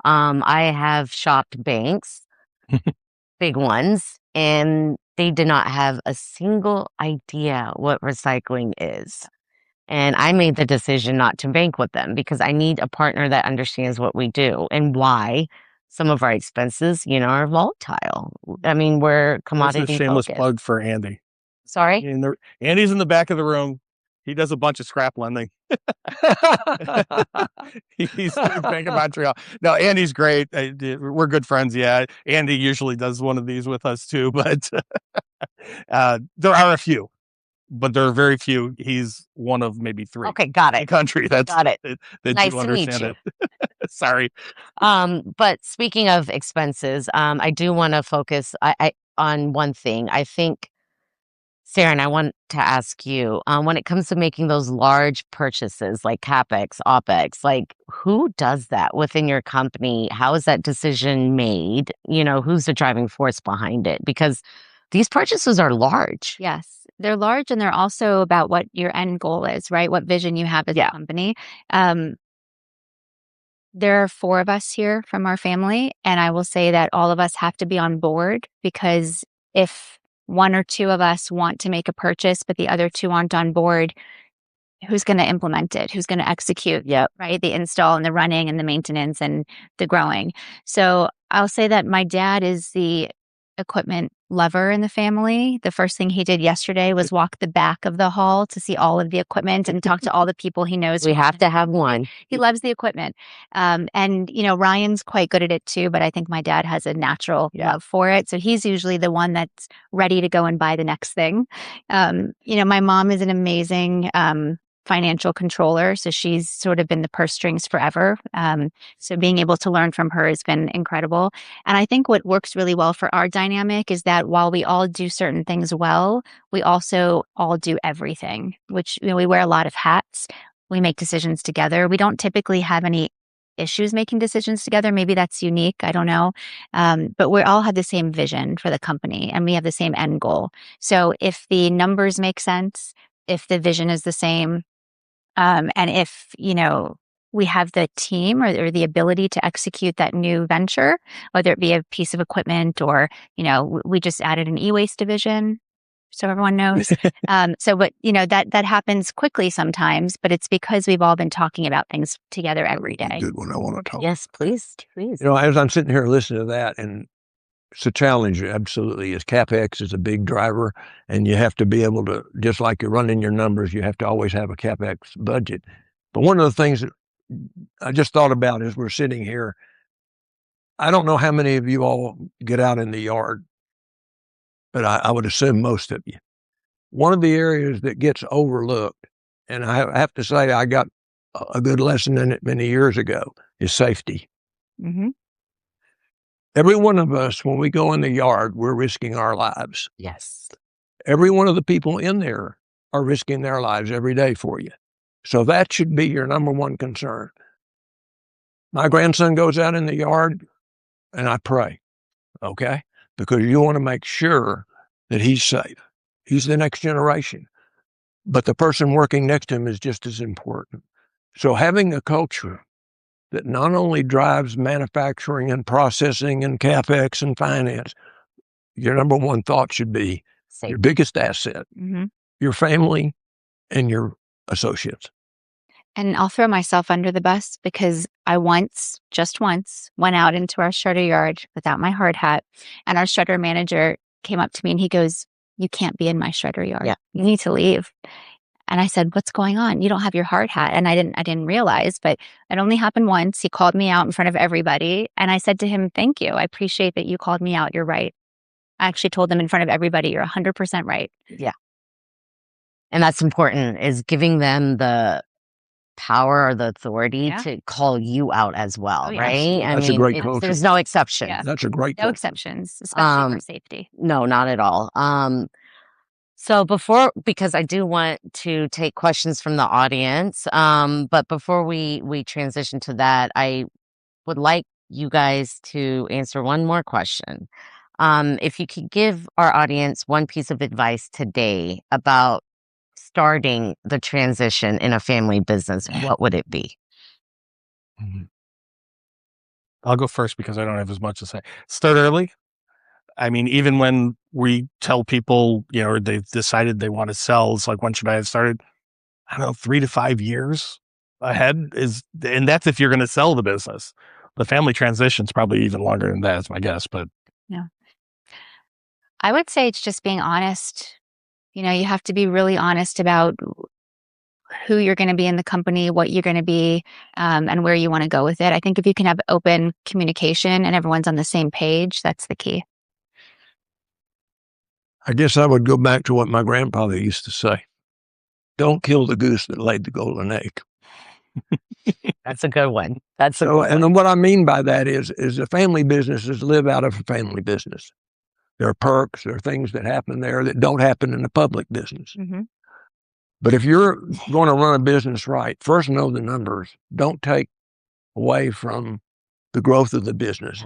I have shopped banks, big ones, and they did not have a single idea what recycling is. And I made the decision not to bank with them because I need a partner that understands what we do and why some of our expenses, are volatile. I mean, we're commodity That's a shameless focused. plug for Andy. Sorry? Andy's in the back of the room. He does a bunch of scrap lending. He's Bank of Montreal. No, Andy's great. We're good friends. Yeah. Andy usually does one of these with us too, but there are a few. But there are very few. He's one of maybe three. Okay, got it. In the country. Got it. That nice you to meet understand you. It. Sorry. But speaking of expenses, I do want to focus on one thing. I think Saren, I want to ask you, when it comes to making those large purchases like CapEx, OpEx, like who does that within your company? How is that decision made? Who's the driving force behind it? Because these purchases are large. Yes, they're large, and they're also about what your end goal is, right? What vision you have as a company. There are 4 of us here from our family, and I will say that all of us have to be on board, because if 1 or 2 of us want to make a purchase, but the other 2 aren't on board, who's going to implement it? Who's going to execute? Yep. Right? The install and the running and the maintenance and the growing. So I'll say that my dad is the equipment lover in the family. The first thing he did yesterday was walk the back of the hall to see all of the equipment and talk to all the people he knows. We have to have one. He loves the equipment. And, Ryan's quite good at it too, but I think my dad has a natural love for it. So he's usually the one that's ready to go and buy the next thing. My mom is an amazing financial controller. So she's sort of been the purse strings forever. So being able to learn from her has been incredible. And I think what works really well for our dynamic is that while we all do certain things well, we also all do everything, which, we wear a lot of hats. We make decisions together. We don't typically have any issues making decisions together. Maybe that's unique. I don't know. But we all have the same vision for the company, and we have the same end goal. So if the numbers make sense, if the vision is the same, and if, we have the team or the ability to execute that new venture, whether it be a piece of equipment or, we just added an e-waste division, so everyone knows. That happens quickly sometimes, but it's because we've all been talking about things together every day. Good one. I want to talk. Yes, please. As I'm sitting here listening to that, and it's a challenge, absolutely, is CapEx is a big driver, and you have to be able to, just like you're running your numbers, you have to always have a CapEx budget. But one of the things that I just thought about as we're sitting here, I don't know how many of you all get out in the yard, but I would assume most of you. One of the areas that gets overlooked, and I have to say I got a good lesson in it many years ago, is safety. Mm-hmm. Every one of us, when we go in the yard, we're risking our lives. Yes. Every one of the people in there are risking their lives every day for you. So that should be your number one concern. My grandson goes out in the yard, and I pray, okay? Because you want to make sure that he's safe. He's the next generation. But the person working next to him is just as important. So having a culture that not only drives manufacturing and processing and CapEx and finance, your number one thought should be Safe. Your biggest asset, your family, and your associates. And I'll throw myself under the bus, because I just once, went out into our shredder yard without my hard hat, and our shredder manager came up to me and he goes, "You can't be in my shredder yard. Yeah. You need to leave." And I said, "What's going on? You don't have your hard hat." And I didn't realize, but it only happened once. He called me out in front of everybody. And I said to him, "Thank you. I appreciate that you called me out. You're right." I actually told them in front of everybody, "You're 100% right." Yeah. And that's important, is giving them the power or the authority to call you out as well, right? That's a great culture. There's no exception. Yeah. That's a great No culture. exceptions, especially for safety. No, not at all. So because I do want to take questions from the audience, but before we transition to that, I would like you guys to answer one more question. If you could give our audience one piece of advice today about starting the transition in a family business, what would it be? I'll go first because I don't have as much to say. Start early. I mean, even when we tell people, or they've decided they want to sell, it's like, when should I have started? I don't know, 3 to 5 years ahead and that's if you're going to sell the business. The family transition's probably even longer than that, is my guess, but. Yeah. I would say it's just being honest. You have to be really honest about who you're going to be in the company, what you're going to be, and where you want to go with it. I think if you can have open communication and everyone's on the same page, that's the key. I guess I would go back to what my grandfather used to say. Don't kill the goose that laid the golden egg. That's a good one. And what I mean by that is the family businesses live out of a family business. There are perks, there are things that happen there that don't happen in the public business. Mm-hmm. But if you're going to run a business right, first know the numbers. Don't take away from the growth of the business.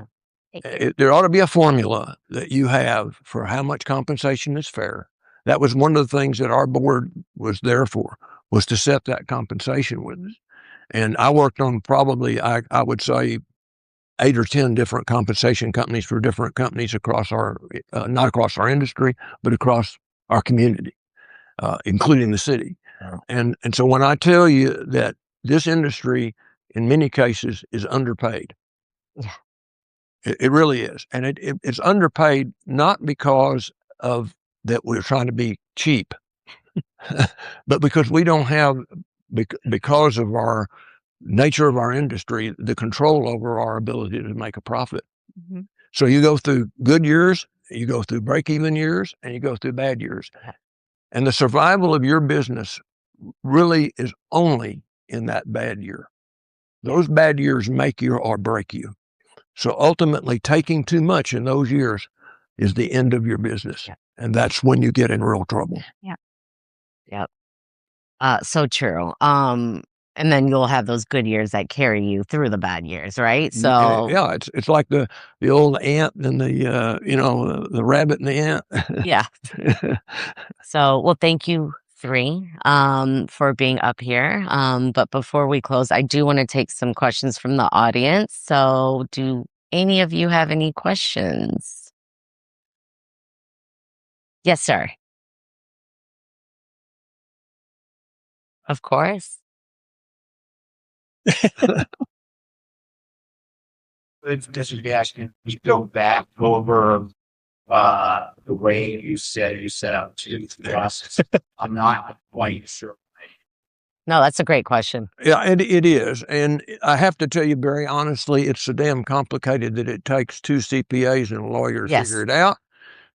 There ought to be a formula that you have for how much compensation is fair. That was one of the things that our board was there for, was to set that compensation with us. And I worked on probably, I would say, 8 or 10 different compensation companies for different companies across our, not across our industry, but across our community, including the city. And so when I tell you that this industry, in many cases, is underpaid, it really is. And it's underpaid not because of that we're trying to be cheap, but because we don't have, because of our nature of our industry, the control over our ability to make a profit. Mm-hmm. So you go through good years, you go through break-even years, and you go through bad years. And the survival of your business really is only in that bad year. Those bad years make you or break you. So ultimately, taking too much in those years is the end of your business. And that's when you get in real trouble. Yeah. Yep. So true. And then you'll have those good years that carry you through the bad years, right? So Yeah, it's like the old ant and the rabbit and the ant. yeah. So, well, thank you three for being up here. But before we close, I do want to take some questions from the audience. So, do any of you have any questions? Yes, sir. Of course. This would be asking you go back over the way you set out to the process. I'm not quite sure. No, that's a great question. Yeah, it is. And I have to tell you very honestly, it's so damn complicated that it takes 2 CPAs and a lawyer to Yes. figure it out.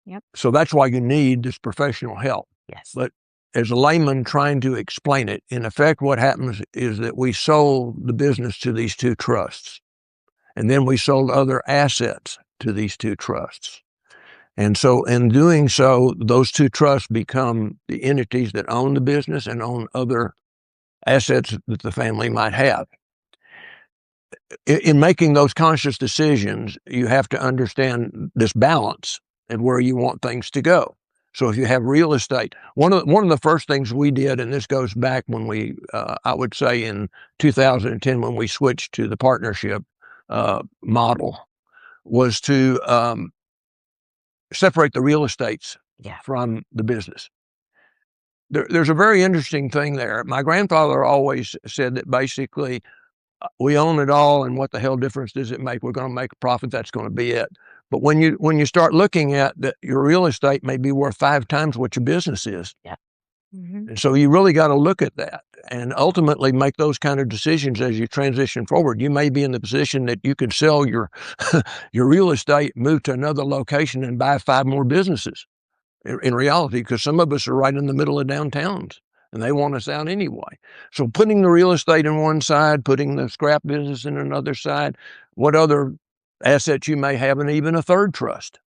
Yep. So that's why you need this professional help. Yes. But as a layman trying to explain it, in effect, what happens is that we sold the business to these 2 trusts. And then we sold other assets to these 2 trusts. And so in doing so, those 2 trusts become the entities that own the business and own other assets that the family might have. In making those conscious decisions, you have to understand this balance and where you want things to go. So if you have real estate, one of the first things we did, and this goes back when we, I would say in 2010, when we switched to the partnership model, was to separate the real estates from the business. There's a very interesting thing there. My grandfather always said that basically we own it all, and what the hell difference does it make? We're going to make a profit. That's going to be it. But when you start looking at that, your real estate may be worth 5 times what your business is. Yeah. Mm-hmm. And so you really got to look at that and ultimately make those kind of decisions as you transition forward. You may be in the position that you could sell your your real estate, move to another location, and buy 5 more businesses. In reality, because some of us are right in the middle of downtowns and they want us out anyway. So putting the real estate in one side, putting the scrap business in another side, what other assets you may have, and even a third trust.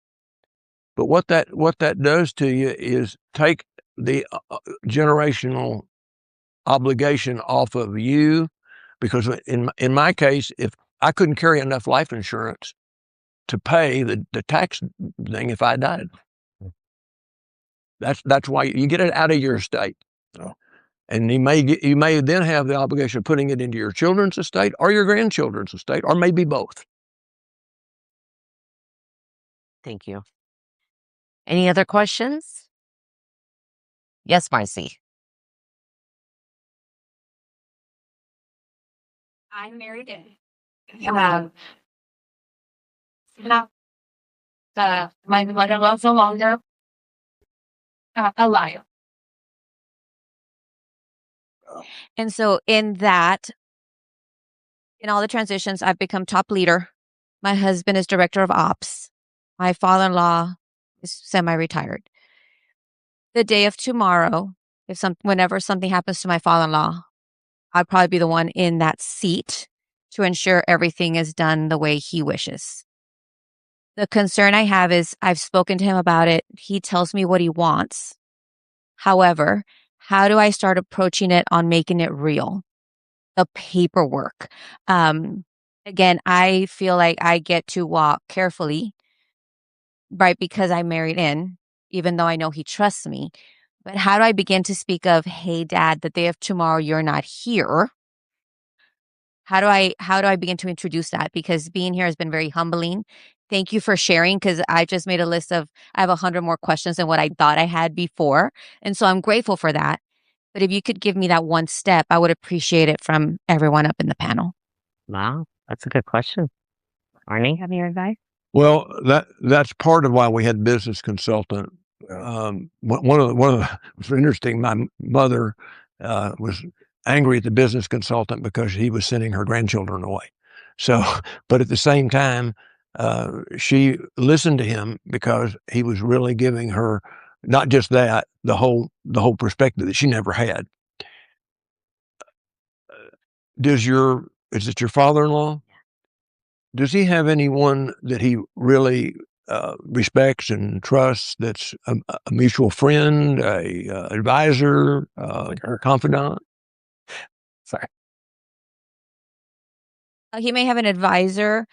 But what that does to you is take the generational obligation off of you, because in my case, if I couldn't carry enough life insurance to pay the tax thing if I died. That's why you get it out of your estate. And you may then have the obligation of putting it into your children's estate or your grandchildren's estate, or maybe both. Thank you. Any other questions? Yes, Marcy. I'm married in. My mother-in-law no longer alive. And so in all the transitions, I've become top leader. My husband is director of ops. My father-in-law is semi-retired. The day of tomorrow, whenever something happens to my father-in-law, I'd probably be the one in that seat to ensure everything is done the way he wishes. The concern I have is I've spoken to him about it. He tells me what he wants. However, how do I start approaching it on making it real? The paperwork. Again, I feel like I get to walk carefully, right? Because I married in, even though I know he trusts me. But how do I begin to speak of, hey, dad, the day of tomorrow, you're not here? How do I begin to introduce that? Because being here has been very humbling. Thank you for sharing, because I just made a list of, I have 100 more questions than what I thought I had before. And so I'm grateful for that. But if you could give me that one step, I would appreciate it from everyone up in the panel. Wow, that's a good question. Arnie? Have your advice? Well, that's part of why we had business consultant. One of the it was interesting. My mother was angry at the business consultant because he was sending her grandchildren away. So, but at the same time, she listened to him because he was really giving her not just that, the whole perspective that she never had. Is it your father-in-law? Does he have anyone that he really respects and trusts that's a mutual friend, a advisor, or confidant? Sorry. He may have an advisor.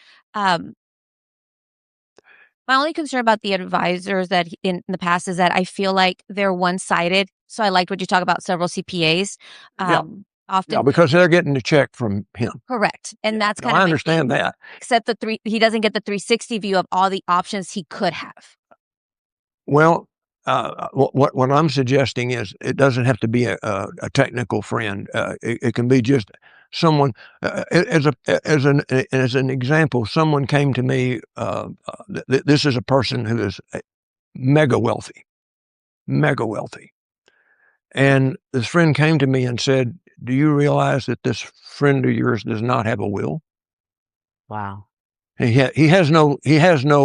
My only concern about the advisors that in the past is that I feel like they're one-sided. So I liked what you talk about several CPAs. Yeah. Often, Yeah, because they're getting the check from him. correct, and that's No, kind of I my understand thing. that. Except he doesn't get the 360 view of all the options he could have. Well, what I'm suggesting is it doesn't have to be a technical friend. It can be just someone. As an example, someone came to me. This is a person who is mega wealthy, and this friend came to me and said, "Do you realize that this friend of yours does not have a will? Wow. He has no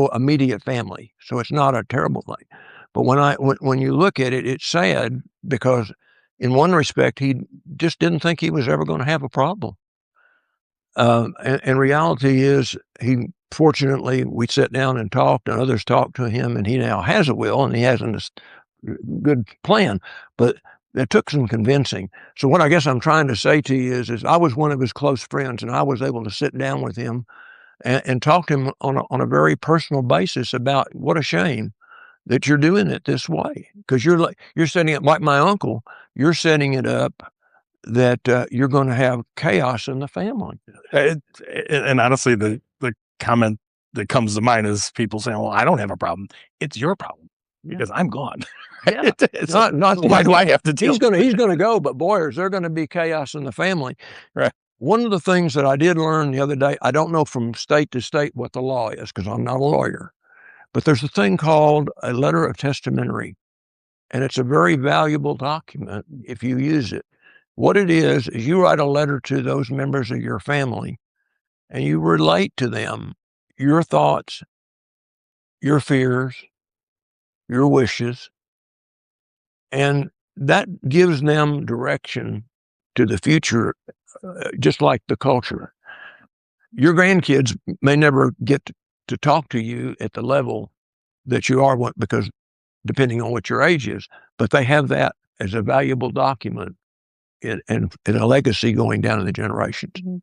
immediate family, so it's not a terrible thing. But when you look at it, it's sad because in one respect, he just didn't think he was ever going to have a problem. And reality is, fortunately, we sat down and talked, and others talked to him, and he now has a will, and he has a good plan. But it took some convincing. So what I guess I'm trying to say to you is I was one of his close friends, and I was able to sit down with him and talk to him on a very personal basis about what a shame that you're doing it this way, because you're setting it like my uncle. You're setting it up that you're going to have chaos in the family. And honestly, the comment that comes to mind is people saying, "Well, I don't have a problem. It's your problem because I'm gone." Yeah. It's not why do I have to deal? He's going to go, but boy, is there going to be chaos in the family. Right. One of the things that I did learn the other day, I don't know from state to state what the law is because I'm not a lawyer, but there's a thing called a letter of testamentary, and it's a very valuable document if you use it. What it is you write a letter to those members of your family, and you relate to them your thoughts, your fears, your wishes, and that gives them direction to the future, just like the culture. Your grandkids may never get to talk to you at the level that you are, because depending on what your age is, but they have that as a valuable document and a legacy going down in the generations. Mm-hmm.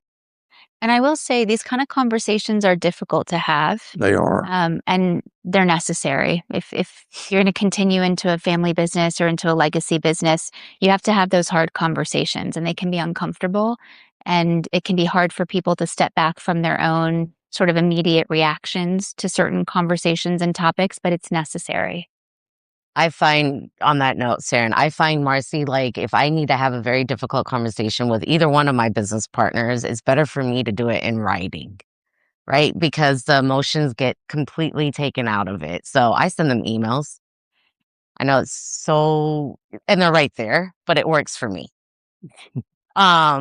And I will say these kind of conversations are difficult to have. They are. And they're necessary. If you're going to continue into a family business or into a legacy business, you have to have those hard conversations, and they can be uncomfortable. And it can be hard for people to step back from their own sort of immediate reactions to certain conversations and topics, but it's necessary. I find, on that note, Saren, I find, Marcy, like if I need to have a very difficult conversation with either one of my business partners, it's better for me to do it in writing, right? Because the emotions get completely taken out of it. So I send them emails. I know and they're right there, but it works for me. Let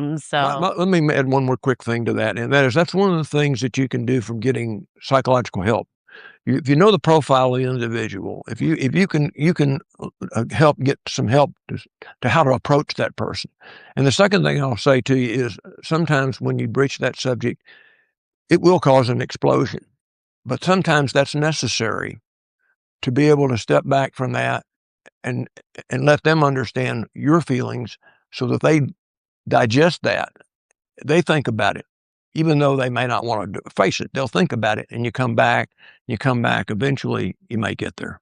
me add one more quick thing to that, and that's one of the things that you can do from getting psychological help. If you know the profile of the individual, if you can help get some help to how to approach that person. And the second thing I'll say to you is sometimes when you breach that subject, it will cause an explosion. But sometimes that's necessary to be able to step back from that and let them understand your feelings so that they digest that. They think about it, even though they may not want to face it. They'll think about it, and you come back. Eventually, you may get there.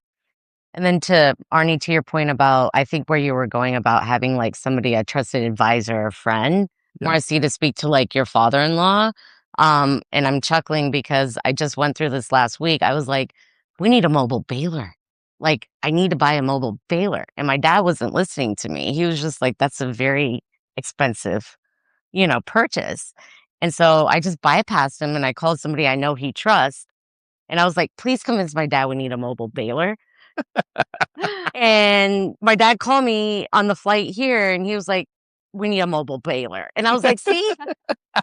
And then to Arnie, to your point about, I think where you were going about having like somebody, a trusted advisor or friend, Marcy, to speak to like your father-in-law. And I'm chuckling because I just went through this last week. I was like, we need a mobile baler. Like, I need to buy a mobile baler. And my dad wasn't listening to me. He was just like, that's a very expensive, purchase. And so I just bypassed him and I called somebody I know he trusts. And I was like, please convince my dad we need a mobile baler. And my dad called me on the flight here and he was like, we need a mobile baler. And I was like, see,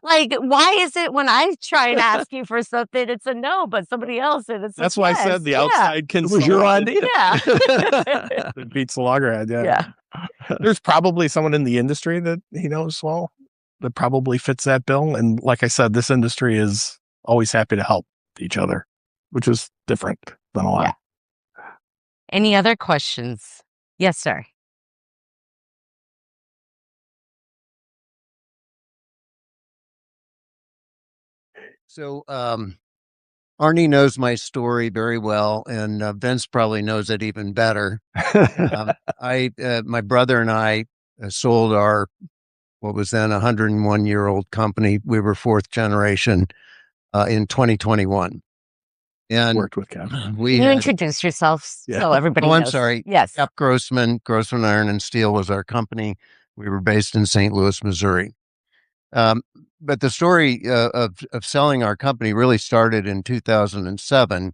like, why is it when I try and ask you for something, it's a no, but somebody else, and it's That's a why yes. I said the outside It was your idea. Yeah. It beats the loggerhead. Yeah. There's probably someone in the industry that he knows well that probably fits that bill. And like I said, this industry is always happy to help each other, which is different than a lot. Yeah. Any other questions? Yes, sir. So, Arnie knows my story very well, and Vince probably knows it even better. My brother and I sold our, what was then a 101-year-old company. We were fourth generation in 2021. And worked with Cap. Can you introduce yourselves so everybody knows? I'm sorry. Yes. Cap Grossman Iron and Steel was our company. We were based in St. Louis, Missouri. But the story of selling our company really started in 2007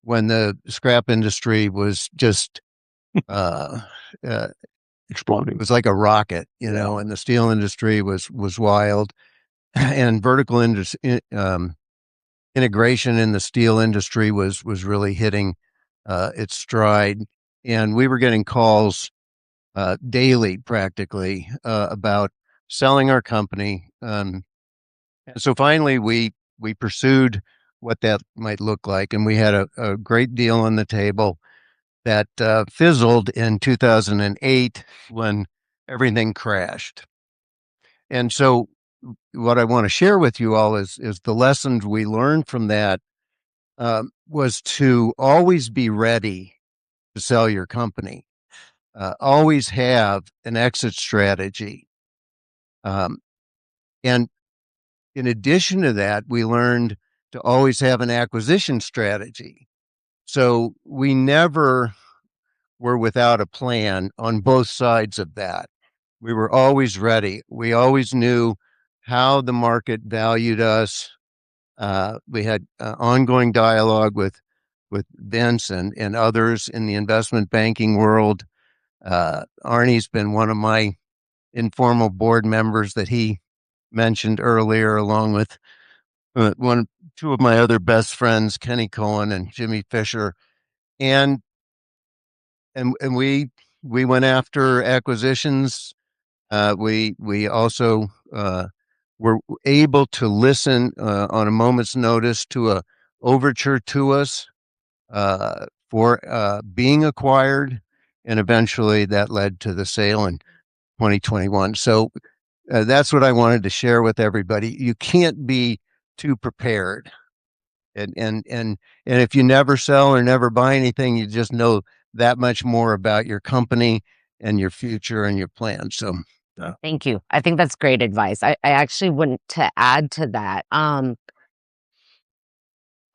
when the scrap industry was just Exploding. It was like a rocket, and the steel industry was wild, and vertical integration in the steel industry was really hitting its stride, and we were getting calls daily, practically, about selling our company. And so finally, we pursued what that might look like, and we had a great deal on the table that fizzled in 2008 when everything crashed. And so what I want to share with you all is the lessons we learned from that was to always be ready to sell your company. Always have an exit strategy. And in addition to that, we learned to always have an acquisition strategy. So we never were without a plan on both sides of that. We were always ready. We always knew how the market valued us. We had ongoing dialogue with Vince and others in the investment banking world. Arnie's been one of my informal board members that he mentioned earlier, along with two of my other best friends, Kenny Cohen and Jimmy Fisher. And we went after acquisitions. We also were able to listen on a moment's notice to a overture to us for being acquired, and eventually that led to the sale in 2021. So that's what I wanted to share with everybody. You can't be too prepared. And if you never sell or never buy anything, you just know that much more about your company and your future and your plans. So thank you. I think that's great advice. I actually want to add to that.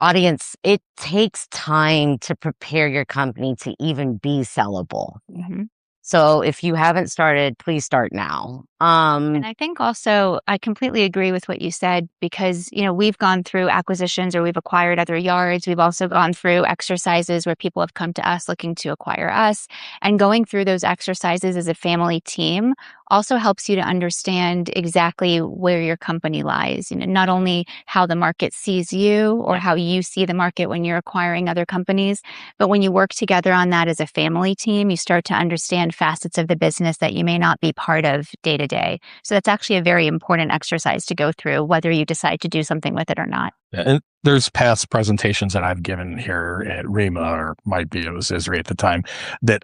Audience, it takes time to prepare your company to even be sellable. Mm-hmm. So if you haven't started, please start now. And I think also I completely agree with what you said, because, we've gone through acquisitions or we've acquired other yards. We've also gone through exercises where people have come to us looking to acquire us, and going through those exercises as a family team also helps you to understand exactly where your company lies. Not only how the market sees you or how you see the market when you're acquiring other companies, but when you work together on that as a family team, you start to understand facets of the business that you may not be part of day to day. So that's actually a very important exercise to go through, whether you decide to do something with it or not. And there's past presentations that I've given here at ReMA, or might be it was ISRI at the time, that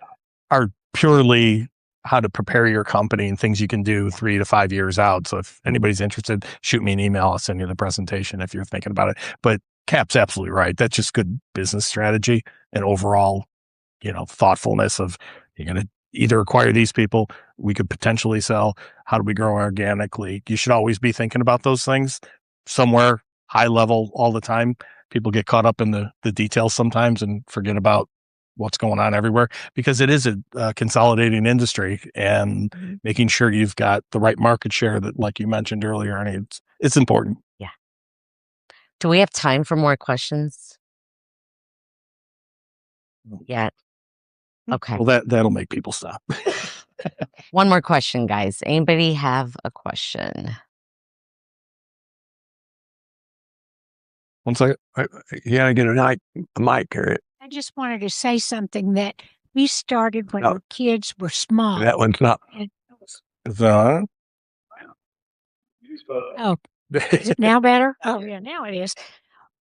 are purely how to prepare your company and things you can do 3 to 5 years out. So if anybody's interested, shoot me an email. I'll send you the presentation if you're thinking about it. But Cap's absolutely right. That's just good business strategy and overall, thoughtfulness of you're going to either acquire these people, we could potentially sell. How do we grow organically? You should always be thinking about those things somewhere high level all the time. People get caught up in the details sometimes and forget about what's going on everywhere, because it is a consolidating industry, and making sure you've got the right market share that, like you mentioned earlier, and it's important. Yeah. Do we have time for more questions? Yeah. Okay. Well, that'll make people stop. One more question, guys. Anybody have a question? One second. You gotta get a mic, Harriet. I just wanted to say something that we started when our kids were small. That one's not. Oh, is it now better? Oh, yeah, now it is.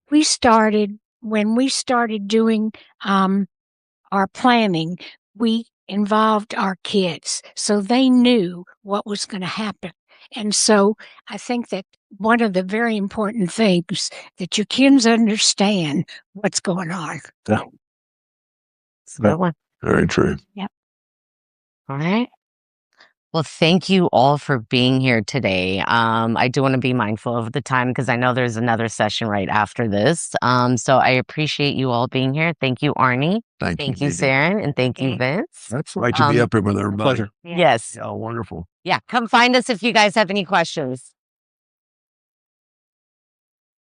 When we started doing our planning, we involved our kids so they knew what was going to happen. And so I think that one of the very important things that your kids understand what's going on. Yeah. It's a good one. Very true. Yep. All right. Well, thank you all for being here today. I do want to be mindful of the time because I know there's another session right after this. So I appreciate you all being here. Thank you, Arnie. Thank you, Saren, and thank you, Vince. That's right to be up here with everybody. Yes. Oh, wonderful. Yeah. Come find us if you guys have any questions.